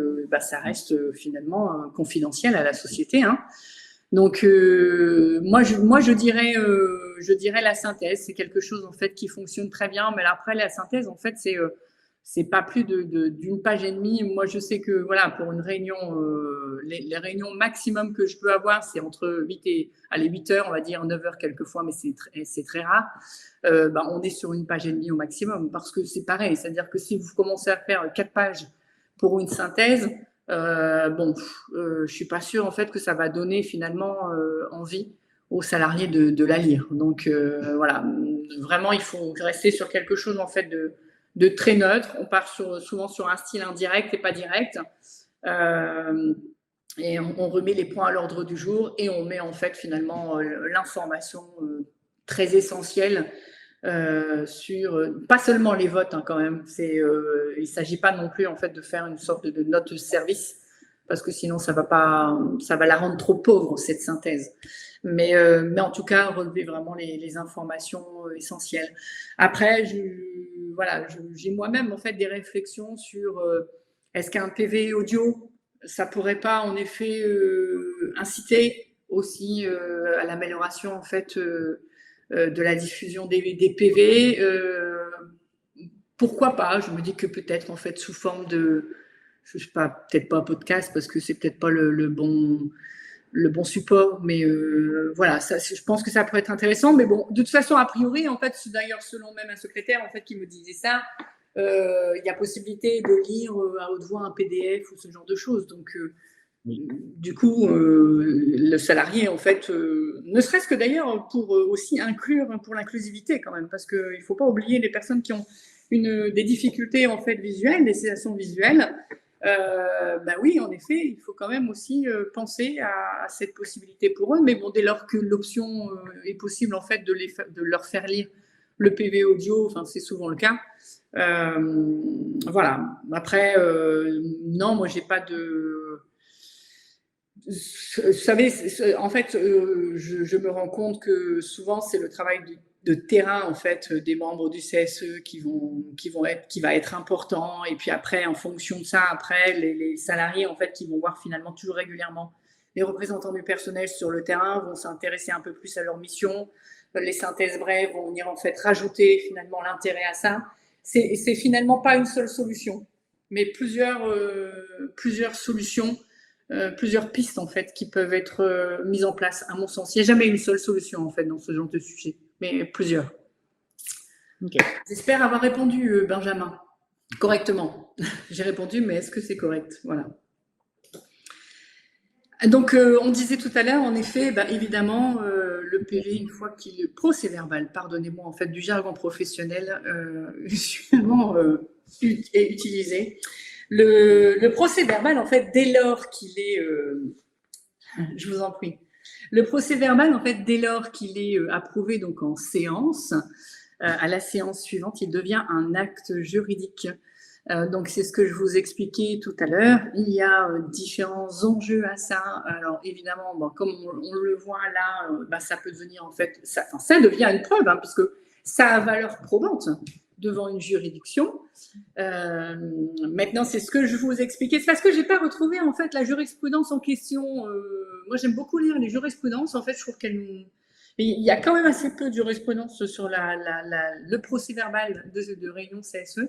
ça reste finalement confidentiel à la société. Hein. Donc, moi, je dirais la synthèse. C'est quelque chose en fait qui fonctionne très bien. Mais après, la synthèse, en fait, c'est pas plus d'une page et demie. Moi, je sais que voilà, pour une réunion, les réunions maximum que je peux avoir, c'est entre 8 heures, on va dire 9 heures quelquefois, mais c'est très rare. On est sur une page et demie au maximum, parce que c'est pareil. C'est-à-dire que si vous commencez à faire 4 pages pour une synthèse, je suis pas sûre en fait que ça va donner finalement envie aux salariés de la lire. Donc voilà, vraiment, il faut rester sur quelque chose en fait de très neutre. On part souvent sur un style indirect et pas direct. Et on remet les points à l'ordre du jour et on met en fait finalement l'information très essentielle sur pas seulement les votes hein, quand même. Il s'agit pas non plus en fait de faire une sorte de note de service parce que sinon ça va la rendre trop pauvre cette synthèse. Mais en tout cas relever vraiment les informations essentielles. Après, j'ai moi-même en fait des réflexions sur est-ce qu'un PV audio ça pourrait pas en effet inciter aussi à l'amélioration en fait de la diffusion des PV. Pourquoi pas? Je me dis que peut-être en fait sous forme de, je sais pas, peut-être pas un podcast parce que c'est peut-être pas le bon support, mais voilà, je pense que ça pourrait être intéressant. Mais bon, de toute façon, a priori, en fait, d'ailleurs, selon même un secrétaire en fait qui me disait ça, il y a possibilité de lire à haute voix un PDF ou ce genre de choses. Donc, du coup, le salarié, en fait, ne serait-ce que d'ailleurs pour aussi inclure, pour l'inclusivité quand même, parce qu'il ne faut pas oublier les personnes qui ont des difficultés en fait visuelles, des cessations visuelles. Oui, en effet, il faut quand même aussi penser à cette possibilité pour eux. Mais bon, dès lors que l'option est possible en fait de leur faire lire le PV audio, enfin c'est souvent le cas. Voilà. Après, non, moi j'ai pas de. Vous savez, en fait, je me rends compte que souvent c'est le travail de terrain en fait des membres du CSE qui va être important, et puis après en fonction de ça, après les salariés en fait qui vont voir finalement toujours régulièrement les représentants du personnel sur le terrain vont s'intéresser un peu plus à leur mission. Les synthèses brèves vont venir en fait rajouter finalement l'intérêt à ça. C'est finalement pas une seule solution, mais plusieurs solutions. Plusieurs pistes en fait qui peuvent être mises en place à mon sens. Il n'y a jamais une seule solution en fait dans ce genre de sujet, mais plusieurs. Okay. J'espère avoir répondu, Benjamin, correctement. J'ai répondu, mais est-ce que c'est correct? Voilà. Donc, on disait tout à l'heure, en effet, évidemment, le PV, une fois qu'il est procès-verbal, pardonnez-moi, en fait, du jargon professionnel, sûrement est utilisé. Le procès-verbal, en fait, dès lors qu'il est... je vous en prie. Le procès-verbal, en fait, dès lors qu'il est approuvé donc en séance, à la séance suivante, il devient un acte juridique. Donc, c'est ce que je vous expliquais tout à l'heure. Il y a différents enjeux à ça. Alors, évidemment, comme on le voit là, ça peut devenir, en fait... Ça devient une preuve, hein, puisque ça a valeur probante devant une juridiction. Maintenant, c'est ce que je vous expliquais. C'est parce que je n'ai pas retrouvé en fait la jurisprudence en question. Moi, j'aime beaucoup lire les jurisprudences. En fait, je trouve qu'elles Mais il y a quand même assez peu de jurisprudence sur le procès-verbal de réunion CSE.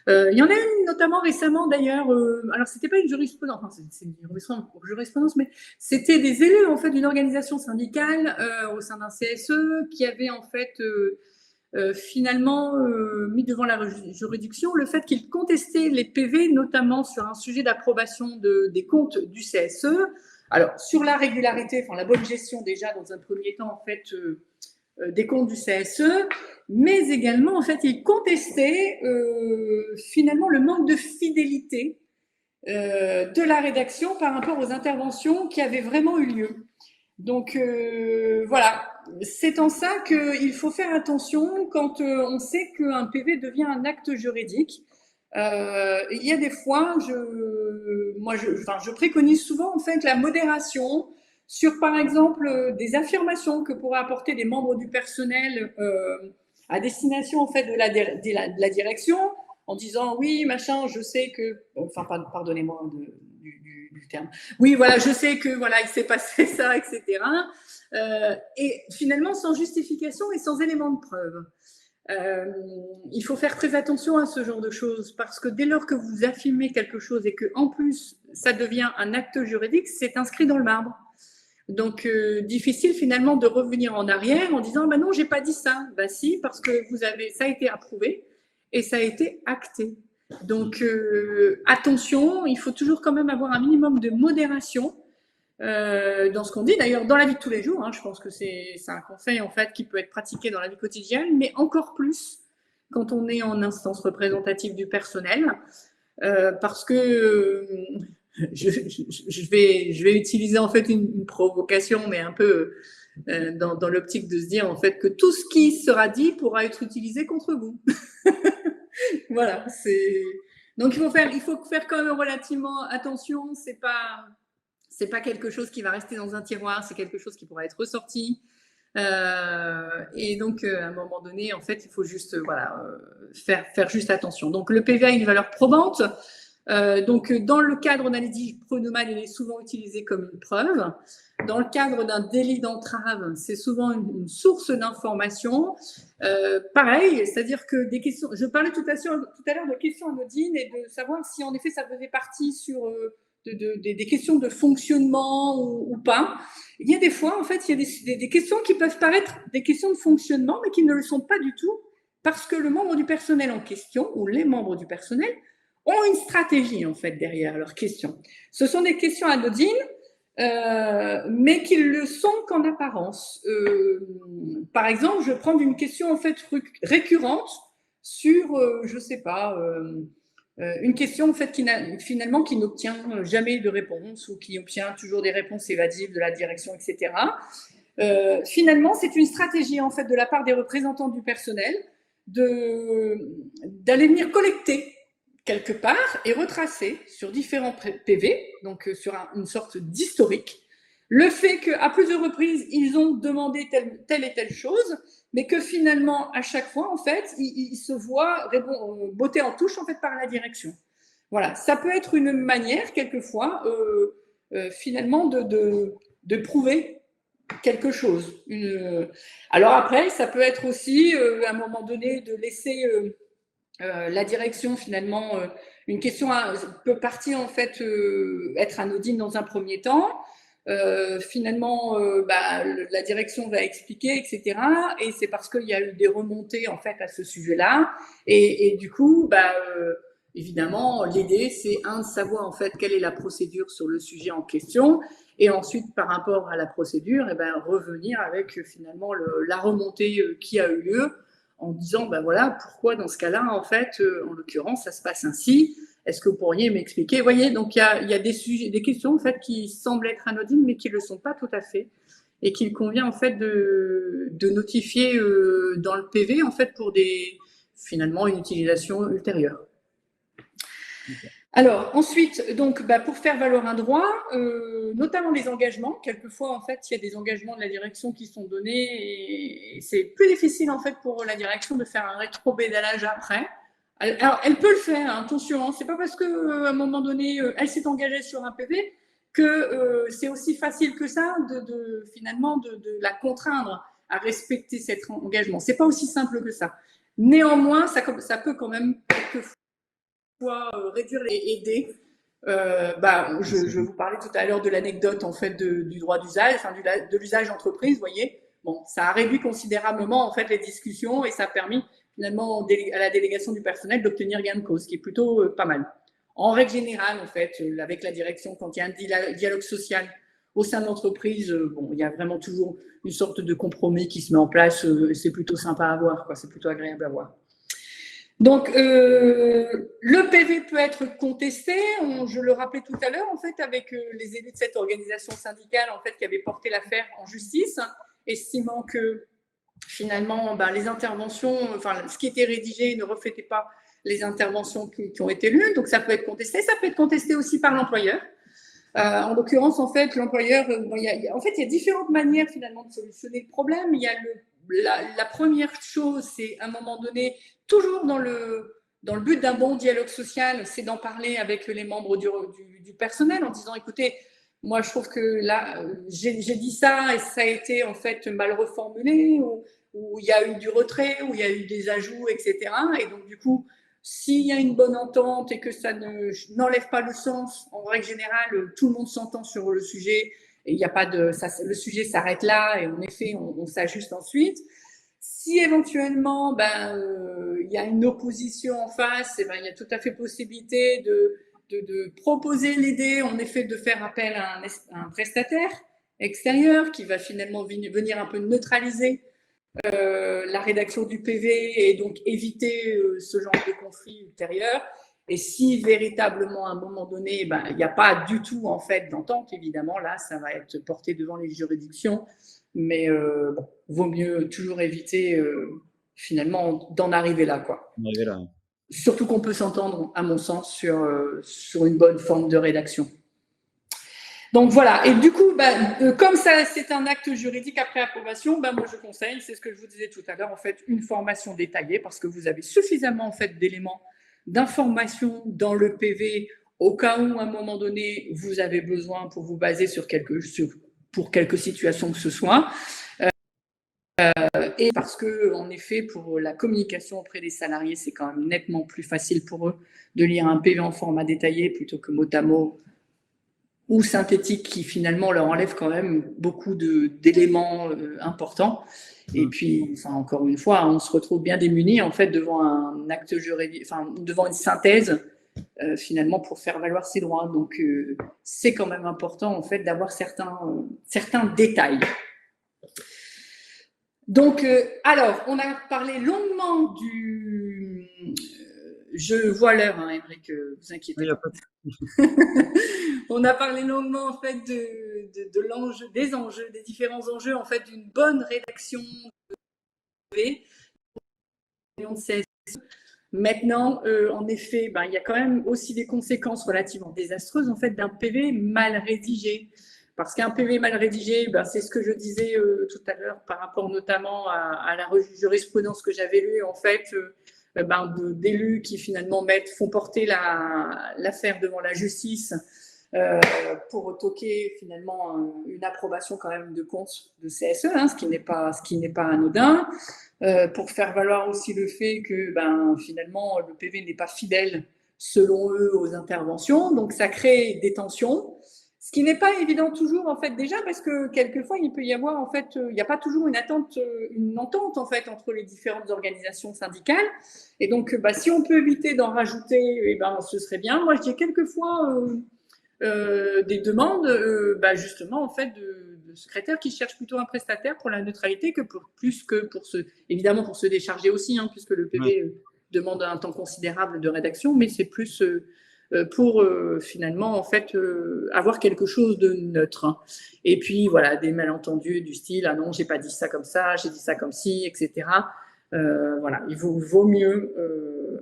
Il y en a une notamment récemment d'ailleurs, alors c'était pas une jurisprudence, enfin c'est une jurisprudence, mais c'était des élus en fait d'une organisation syndicale au sein d'un CSE qui avaient en fait finalement mis devant la juridiction le fait qu'ils contestaient les PV, notamment sur un sujet d'approbation des comptes du CSE. Alors, sur la régularité, enfin la bonne gestion déjà dans un premier temps, en fait, des comptes du CSE, mais également, en fait, ils contestaient finalement le manque de fidélité de la rédaction par rapport aux interventions qui avaient vraiment eu lieu. Donc voilà, c'est en ça qu'il faut faire attention quand on sait qu'un PV devient un acte juridique. Il y a des fois, je préconise souvent en fait la modération sur, par exemple, des affirmations que pourraient apporter des membres du personnel à destination en fait de la direction, en disant oui, machin, je sais que, enfin, pardonnez-moi du terme. Oui, voilà, je sais que voilà, il s'est passé ça, etc. Et finalement, sans justification et sans élément de preuve. Il faut faire très attention à ce genre de choses parce que dès lors que vous affirmez quelque chose et que en plus ça devient un acte juridique, c'est inscrit dans le marbre. Donc difficile finalement de revenir en arrière en disant bah non, j'ai pas dit ça. Bah si, parce que ça a été approuvé et ça a été acté. Donc attention, il faut toujours quand même avoir un minimum de modération dans ce qu'on dit. D'ailleurs, dans la vie de tous les jours, hein, je pense que c'est un conseil en fait qui peut être pratiqué dans la vie quotidienne, mais encore plus quand on est en instance représentative du personnel, parce que je vais utiliser en fait une provocation, mais un peu dans l'optique de se dire en fait que tout ce qui sera dit pourra être utilisé contre vous. Voilà, donc il faut faire quand même relativement attention. C'est pas quelque chose qui va rester dans un tiroir, c'est quelque chose qui pourra être ressorti. Et donc, à un moment donné, en fait, il faut juste faire juste attention. Donc, le PV a une valeur probante. Donc, dans le cadre d'un litige prud'homal, il est souvent utilisé comme une preuve. Dans le cadre d'un délit d'entrave, c'est souvent une source d'information. Pareil, c'est-à-dire que des questions. Je parlais tout à l'heure de questions anodines et de savoir si en effet ça faisait partie sur des questions de fonctionnement ou pas. Il y a des fois, en fait, il y a des questions qui peuvent paraître des questions de fonctionnement, mais qui ne le sont pas du tout, parce que le membre du personnel en question, ou les membres du personnel, ont une stratégie, en fait, derrière leurs questions. Ce sont des questions anodines, mais qui le sont qu'en apparence. Par exemple, je vais prendre une question, en fait, récurrente sur, je sais pas... une question en fait qui n'obtient jamais de réponse ou qui obtient toujours des réponses évasives de la direction, etc. Finalement, c'est une stratégie en fait de la part des représentants du personnel d'aller venir collecter quelque part et retracer sur différents PV, donc sur une sorte d'historique, le fait qu'à plusieurs reprises, ils ont demandé telle et telle chose, mais que finalement, à chaque fois, en fait, ils se voient bottés en touche, en fait, par la direction. Voilà, ça peut être une manière, quelquefois, finalement, de prouver quelque chose. Alors après, ça peut être aussi, à un moment donné, de laisser la direction, finalement, une question peut partir, en fait, être anodine dans un premier temps. Finalement, la direction va expliquer, etc. Et c'est parce qu'il y a eu des remontées en fait à ce sujet-là. Et du coup, évidemment, l'idée c'est de savoir en fait quelle est la procédure sur le sujet en question, et ensuite par rapport à la procédure, revenir avec finalement la remontée qui a eu lieu, en disant voilà pourquoi dans ce cas-là en fait, en l'occurrence, ça se passe ainsi. Est-ce que vous pourriez m'expliquer? Vous voyez, donc il y a des sujets, des questions en fait qui semblent être anodines, mais qui ne le sont pas tout à fait, et qu'il convient en fait de notifier dans le PV en fait pour finalement une utilisation ultérieure. Okay. Alors ensuite, donc pour faire valoir un droit, notamment les engagements. Quelquefois en fait, il y a des engagements de la direction qui sont donnés, et c'est plus difficile en fait pour la direction de faire un rétro-pédalage après. Alors, elle peut le faire, hein, attention, hein, c'est pas parce qu'à un moment donné, elle s'est engagée sur un PV que c'est aussi facile que ça finalement de la contraindre à respecter cet engagement. C'est pas aussi simple que ça. Néanmoins, ça peut quand même quelquefois réduire et aider. Je vous parlais tout à l'heure de l'anecdote en fait du droit d'usage, enfin, de l'usage d'entreprise, vous voyez. Bon, ça a réduit considérablement en fait les discussions et ça a permis finalement à la délégation du personnel d'obtenir gain de cause, ce qui est plutôt pas mal. En règle générale, en fait, avec la direction, quand il y a un dialogue social au sein de l'entreprise, bon, il y a vraiment toujours une sorte de compromis qui se met en place. C'est plutôt sympa à voir, quoi. C'est plutôt agréable à voir. Donc, le PV peut être contesté. Je le rappelais tout à l'heure, en fait, avec les élus de cette organisation syndicale, en fait, qui avait porté l'affaire en justice, estimant que finalement, les interventions, enfin, ce qui était rédigé ne reflétait pas les interventions qui ont été lues. Donc, ça peut être contesté. Ça peut être contesté aussi par l'employeur. En l'occurrence, en fait, l'employeur, en fait, il y a différentes manières finalement de solutionner le problème. Il y a la première chose, c'est à un moment donné, toujours dans le but d'un bon dialogue social, c'est d'en parler avec les membres du personnel en disant, écoutez, moi, je trouve que là, j'ai dit ça et ça a été en fait mal reformulé, ou il y a eu du retrait, ou il y a eu des ajouts, etc. Et donc, du coup, s'il y a une bonne entente et que ça n'enlève pas le sens, en règle générale, tout le monde s'entend sur le sujet et il n'y a pas de, le sujet s'arrête là et en effet, on s'ajuste ensuite. Si éventuellement, il y a une opposition en face, il y a tout à fait possibilité de proposer l'idée, en effet, de faire appel à un prestataire extérieur qui va finalement venir un peu neutraliser la rédaction du PV et donc éviter ce genre de conflit ultérieur. Et si véritablement à un moment donné, il n'y a pas du tout en fait d'entente, évidemment, là, ça va être porté devant les juridictions. Mais vaut mieux toujours éviter finalement d'en arriver là, quoi. Surtout qu'on peut s'entendre, à mon sens, sur une bonne forme de rédaction. Donc voilà, et du coup, comme ça, c'est un acte juridique après approbation, moi je conseille, c'est ce que je vous disais tout à l'heure, en fait, une formation détaillée parce que vous avez suffisamment en fait d'éléments d'information dans le PV au cas où à un moment donné vous avez besoin pour vous baser pour quelques situations que ce soit. Et parce que, en effet, pour la communication auprès des salariés, c'est quand même nettement plus facile pour eux de lire un PV en format détaillé plutôt que mot à mot ou synthétique qui finalement leur enlève quand même beaucoup d'éléments importants. Et puis, encore une fois, on se retrouve bien démunis en fait devant un acte juridique, devant une synthèse finalement pour faire valoir ses droits. Donc, c'est quand même important en fait d'avoir certains détails. Donc, alors, on a parlé longuement du. Je vois l'heure, hein, Émeric, vous inquiétez pas. On a parlé longuement en fait de l'enjeu, des différents enjeux en fait d'une bonne rédaction de CSE. Maintenant, en effet, il y a quand même aussi des conséquences relativement désastreuses en fait d'un PV mal rédigé. Parce qu'un PV mal rédigé, c'est ce que je disais tout à l'heure par rapport notamment à la jurisprudence que j'avais lue en fait. D'élus qui finalement font porter l'affaire devant la justice pour toquer finalement une approbation quand même de compte de CSE, hein, ce qui n'est pas anodin, pour faire valoir aussi le fait que finalement le PV n'est pas fidèle selon eux aux interventions, donc ça crée des tensions. Ce qui n'est pas évident toujours en fait déjà parce que quelquefois il peut y avoir en fait il n'y a pas toujours une entente en fait entre les différentes organisations syndicales et donc si on peut éviter d'en rajouter ce serait bien. Moi je dis quelquefois des demandes justement en fait de secrétaires qui cherchent plutôt un prestataire pour la neutralité plus que évidemment pour se décharger aussi hein, puisque le PV demande un temps considérable de rédaction mais c'est plus pour finalement en fait avoir quelque chose de neutre. Hein. Et puis voilà, des malentendus du style ah non, j'ai pas dit ça comme ça, j'ai dit ça comme ci, etc. Voilà, il vaut mieux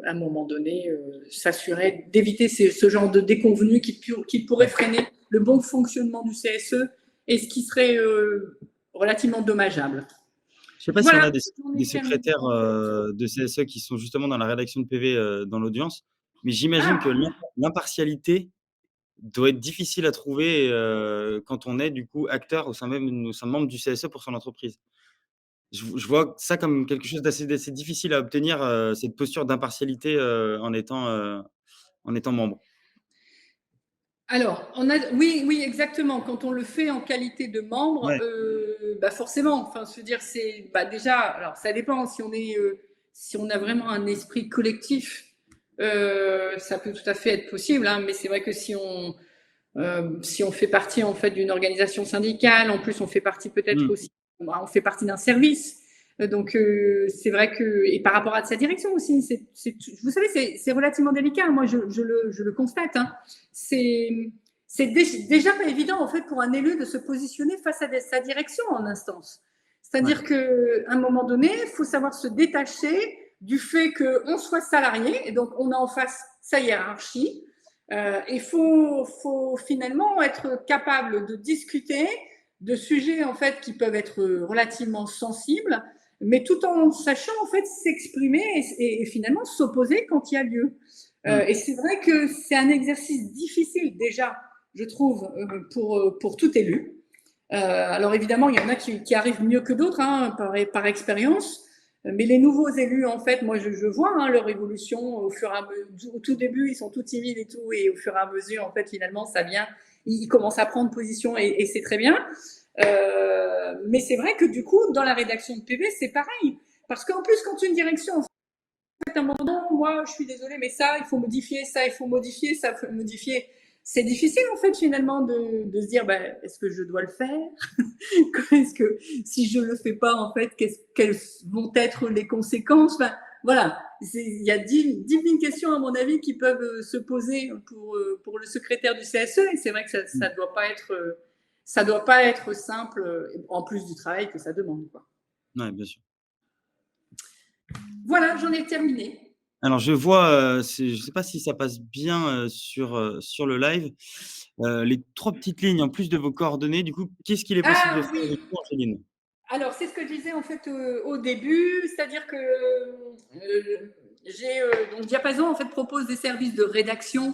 à un moment donné s'assurer d'éviter ce genre de déconvenus qui pourrait freiner le bon fonctionnement du CSE et ce qui serait relativement dommageable. Je ne sais pas si on a des secrétaires de CSE qui sont justement dans la rédaction de PV dans l'audience, mais j'imagine que l'impartialité doit être difficile à trouver quand on est du coup acteur au sein membre du CSE pour son entreprise. je vois ça comme quelque chose d'assez difficile à obtenir, cette posture d'impartialité, en étant membre. Alors, oui, oui, exactement. Quand on le fait en qualité de membre, Ouais. bah forcément. Enfin, je veux dire, c'est bah déjà. Alors, ça dépend si on a vraiment un esprit collectif, ça peut tout à fait être possible. Hein, mais c'est vrai que si on fait partie en fait d'une organisation syndicale, en plus on fait partie peut-être Mmh. aussi, bah, on fait partie d'un service. Donc c'est vrai que et par rapport à sa direction aussi, vous savez c'est relativement délicat. Moi je le constate. Hein. C'est déjà pas évident en fait pour un élu de se positionner face à sa direction en instance. Ouais. C'est-à-dire qu'à un moment donné, il faut savoir se détacher du fait qu'on soit salarié et donc on a en face sa hiérarchie. Il faut finalement être capable de discuter de sujets en fait qui peuvent être relativement sensibles, mais tout en sachant en fait s'exprimer et finalement s'opposer quand il y a lieu. Mmh. Et c'est vrai que c'est un exercice difficile déjà, je trouve, pour tout élu. Alors évidemment, il y en a qui arrivent mieux que d'autres hein, par expérience. Mais les nouveaux élus, en fait, moi, je vois hein, leur évolution au fur et à mesure. Au tout début, ils sont tout timides et tout, et au fur et à mesure, en fait, finalement, ça vient. Ils commencent à prendre position et c'est très bien. Mais c'est vrai que du coup, dans la rédaction de PV, c'est pareil. Parce qu'en plus, quand une direction, en fait, à un moment, moi, je suis désolée, mais ça, il faut modifier, ça, il faut modifier, ça, il faut modifier. C'est difficile, en fait, finalement, de se dire, ben, est-ce que je dois le faire? Est-ce que si je le fais pas, en fait, quelles vont être les conséquences? Enfin, voilà, il y a 10 000 questions, à mon avis, qui peuvent se poser pour le secrétaire du CSE, et c'est vrai que Mmh. ça doit pas être simple, en plus du travail que ça demande, quoi. Ouais, bien sûr. Voilà, j'en ai terminé. Alors je vois, je sais pas si ça passe bien, sur le live, les 3 petites lignes en plus de vos coordonnées, du coup, qu'est-ce qu'il est possible de Ah faire oui, avec vous, Angéline? alors c'est ce que je disais en fait au début, c'est-à-dire que donc Diapason en fait propose des services de rédaction.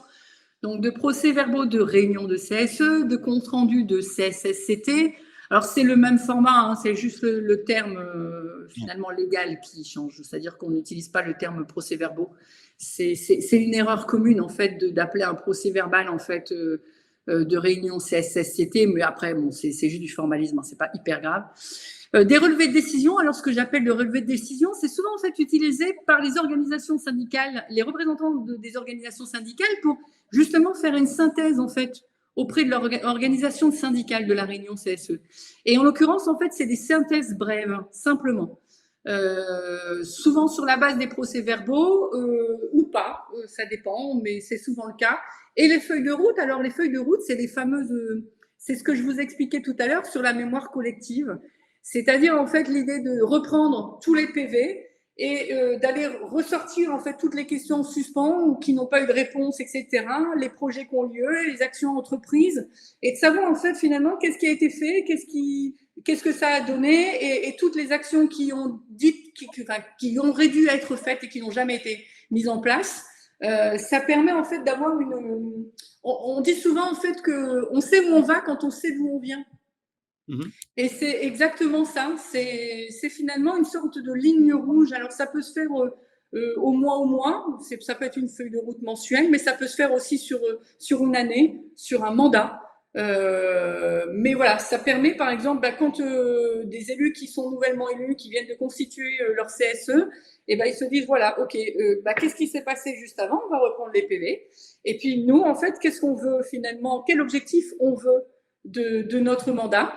Donc, de procès-verbaux de réunion de CSE, de compte-rendu de CSSCT. Alors, c'est le même format, hein, c'est juste le terme Ouais. finalement légal qui change. C'est-à-dire qu'on n'utilise pas le terme procès-verbaux. C'est une erreur commune, en fait, d'appeler un procès-verbal, en fait, de réunion CSSCT. Mais après, bon, c'est juste du formalisme, hein, c'est pas hyper grave. Des relevés de décision. Alors, ce que j'appelle le relevé de décision, c'est souvent en fait utilisé par les organisations syndicales, les représentants des organisations syndicales pour justement faire une synthèse en fait auprès de l'organisation syndicale de la réunion CSE. Et en l'occurrence, en fait, c'est des synthèses brèves, simplement. Souvent sur la base des procès-verbaux ou pas, ça dépend, mais c'est souvent le cas. Et les feuilles de route, alors les feuilles de route, c'est les fameuses, c'est ce que je vous expliquais tout à l'heure sur la mémoire collective. C'est-à-dire en fait l'idée de reprendre tous les PV et d'aller ressortir en fait toutes les questions en suspens ou qui n'ont pas eu de réponse, etc., les projets qui ont lieu, les actions entreprises, et de savoir en fait finalement qu'est-ce qui a été fait, qu'est-ce que ça a donné, et toutes les actions qui ont dit, qui auraient dû être faites et qui n'ont jamais été mises en place. Ça permet en fait d'avoir on dit souvent en fait que on sait où on va quand on sait d'où on vient. Mmh. Et c'est exactement ça. C'est finalement une sorte de ligne rouge. Alors, ça peut se faire au mois. Ça peut être une feuille de route mensuelle, mais ça peut se faire aussi sur une année, sur un mandat. Mais voilà, ça permet, par exemple, bah, quand des élus qui sont nouvellement élus, qui viennent de constituer leur CSE, et ben, ils se disent, voilà, OK, bah, qu'est-ce qui s'est passé juste avant? On va reprendre les PV. Et puis, nous, en fait, qu'est-ce qu'on veut finalement? Quel objectif on veut de notre mandat?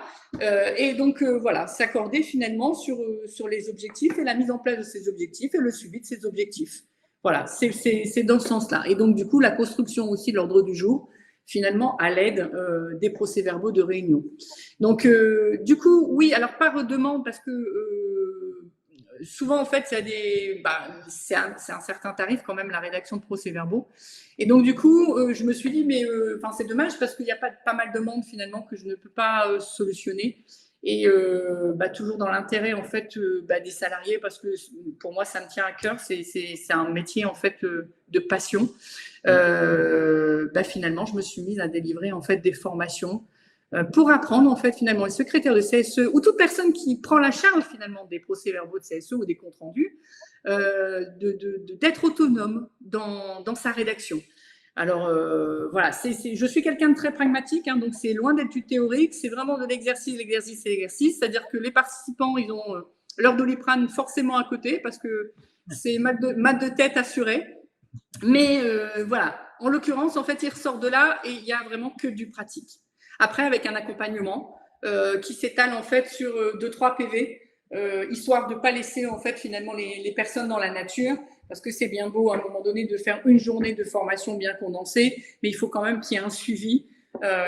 Et donc, voilà, s'accorder finalement sur les objectifs et la mise en place de ces objectifs et le suivi de ces objectifs. Voilà, c'est dans ce sens-là. Et donc, du coup, la construction aussi de l'ordre du jour, finalement, à l'aide des procès-verbaux de réunion. Donc, du coup, oui, alors par demande, parce que souvent, en fait, c'est un certain tarif quand même, la rédaction de procès-verbaux. Et donc, du coup, je me suis dit, mais c'est dommage parce qu'il y a pas mal de monde finalement que je ne peux pas solutionner. Et toujours dans l'intérêt en fait des salariés, parce que pour moi, ça me tient à cœur. C'est un métier en fait de passion. Mmh. Finalement, je me suis mise à délivrer en fait des formations pour apprendre en fait finalement les secrétaires de CSE ou toute personne qui prend la charge finalement des procès-verbaux de CSE ou des comptes rendus, d'être autonome dans sa rédaction. Alors voilà, je suis quelqu'un de très pragmatique, hein, donc c'est loin d'être du théorique, c'est vraiment de l'exercice, c'est-à-dire que les participants, ils ont leur Doliprane forcément à côté parce que c'est maths de tête assuré. Mais voilà, en l'occurrence, en fait, il ressort de là et il n'y a vraiment que du pratique. Après, avec un accompagnement qui s'étale en fait sur 2-3 PV, histoire de ne pas laisser en fait finalement les personnes dans la nature, parce que c'est bien beau à un moment donné de faire une journée de formation bien condensée, mais il faut quand même qu'il y ait un suivi.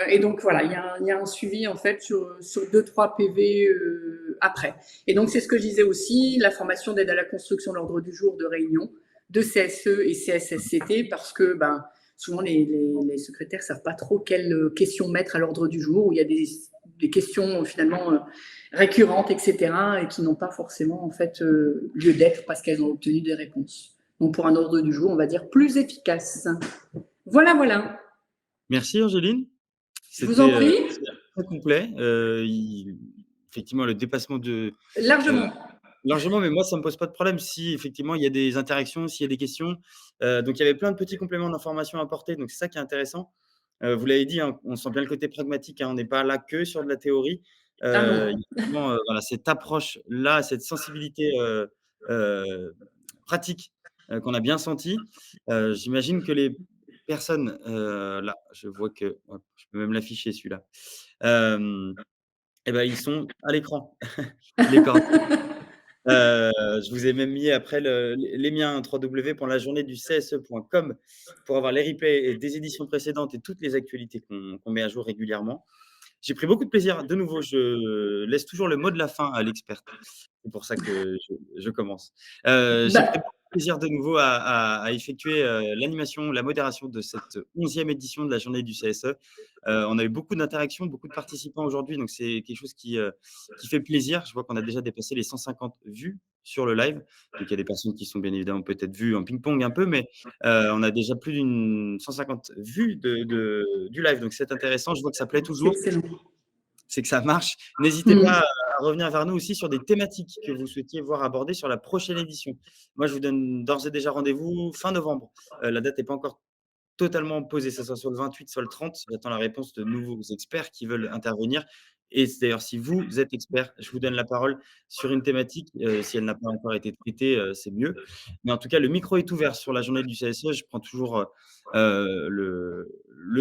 Et donc voilà, il y a un suivi en fait sur 2-3 PV après. Et donc c'est ce que je disais aussi, la formation d'aide à la construction de l'ordre du jour de réunion de CSE et CSSCT, parce que souvent les secrétaires savent pas trop quelles questions mettre à l'ordre du jour, où il y a des questions finalement récurrentes, etc., et qui n'ont pas forcément en fait lieu d'être parce qu'elles ont obtenu des réponses. Donc pour un ordre du jour, on va dire plus efficace. Voilà, voilà. Merci Angéline. Je vous en prie. Très complet. Effectivement, le dépassement de… Largement. Largement, mais moi, ça ne me pose pas de problème si effectivement il y a des interactions, s'il y a des questions. Donc, il y avait plein de petits compléments d'informations à apporter. Donc, c'est ça qui est intéressant. Vous l'avez dit, hein, on sent bien le côté pragmatique. Hein, on n'est pas là que sur de la théorie. Il y a vraiment, voilà, cette approche-là, cette sensibilité pratique qu'on a bien sentie. J'imagine que les personnes, là, je vois que hop, je peux même l'afficher celui-là. Et ben, ils sont à l'écran, les coordonnées. Je vous ai même mis après les miens, www.lajourneeduCSE.com, pour avoir les replays des éditions précédentes et toutes les actualités qu'on met à jour régulièrement. J'ai pris beaucoup de plaisir. De nouveau, je laisse toujours le mot de la fin à l'experte. C'est pour ça que je commence. J'ai pris beaucoup de plaisir de nouveau à effectuer l'animation, la modération de cette 11e édition de la journée du CSE. On a eu beaucoup d'interactions, beaucoup de participants aujourd'hui, donc c'est quelque chose qui fait plaisir. Je vois qu'on a déjà dépassé les 150 vues sur le live. Donc il y a des personnes qui sont bien évidemment peut-être vues en ping-pong un peu, mais on a déjà plus d'une 150 vues du live, donc c'est intéressant. Je vois que ça plaît toujours. C'est que ça marche. N'hésitez pas à revenir vers nous aussi sur des thématiques que vous souhaitiez voir abordées sur la prochaine édition. Moi, je vous donne d'ores et déjà rendez-vous fin novembre. La date n'est pas encore totalement posée, que ce soit sur le 28, soit le 30. J'attends la réponse de nouveaux experts qui veulent intervenir. Et d'ailleurs, si vous êtes expert, je vous donne la parole sur une thématique. Si elle n'a pas encore été traitée, c'est mieux. Mais en tout cas, le micro est ouvert sur la journée du CSE. Je prends toujours le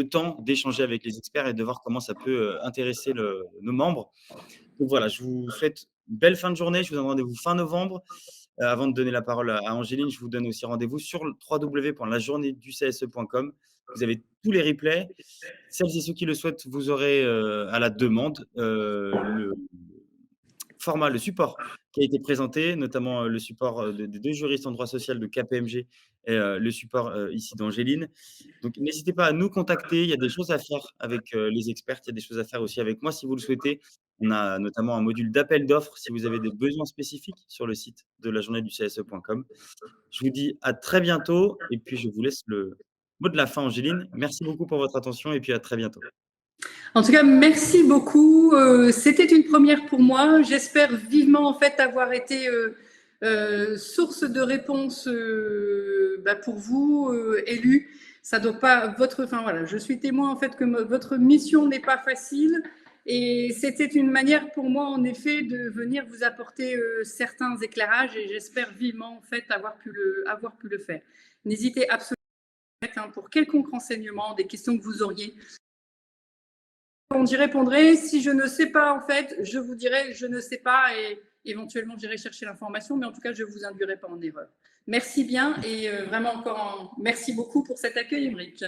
temps d'échanger avec les experts et de voir comment ça peut intéresser nos membres. Donc voilà, je vous souhaite une belle fin de journée. Je vous donne rendez-vous fin novembre. Avant de donner la parole à Angéline, je vous donne aussi rendez-vous sur www.lajourneeduCSE.com. Vous avez tous les replays. Celles et ceux qui le souhaitent, vous aurez à la demande le format, le support qui a été présenté, notamment le support des 2 juristes en droit social de KPMG et le support ici d'Angéline. Donc n'hésitez pas à nous contacter, il y a des choses à faire avec les experts, il y a des choses à faire aussi avec moi si vous le souhaitez. On a notamment un module d'appel d'offres si vous avez des besoins spécifiques sur le site de la journée du CSE.com. Je vous dis à très bientôt et puis je vous laisse le mot de la fin, Angéline. Merci beaucoup pour votre attention et puis à très bientôt. En tout cas, merci beaucoup. C'était une première pour moi. J'espère vivement en fait avoir été source de réponses pour vous, élus. Ça doit pas enfin voilà, je suis témoin en fait que votre mission n'est pas facile. Et c'était une manière pour moi, en effet, de venir vous apporter certains éclairages et j'espère vivement en fait avoir pu le faire. N'hésitez absolument pas pour quelconque renseignement, des questions que vous auriez. J'y répondrai. Si je ne sais pas, en fait, je vous dirai je ne sais pas et éventuellement j'irai chercher l'information, mais en tout cas, je ne vous induirai pas en erreur. Merci bien et vraiment encore merci beaucoup pour cet accueil, Émeric.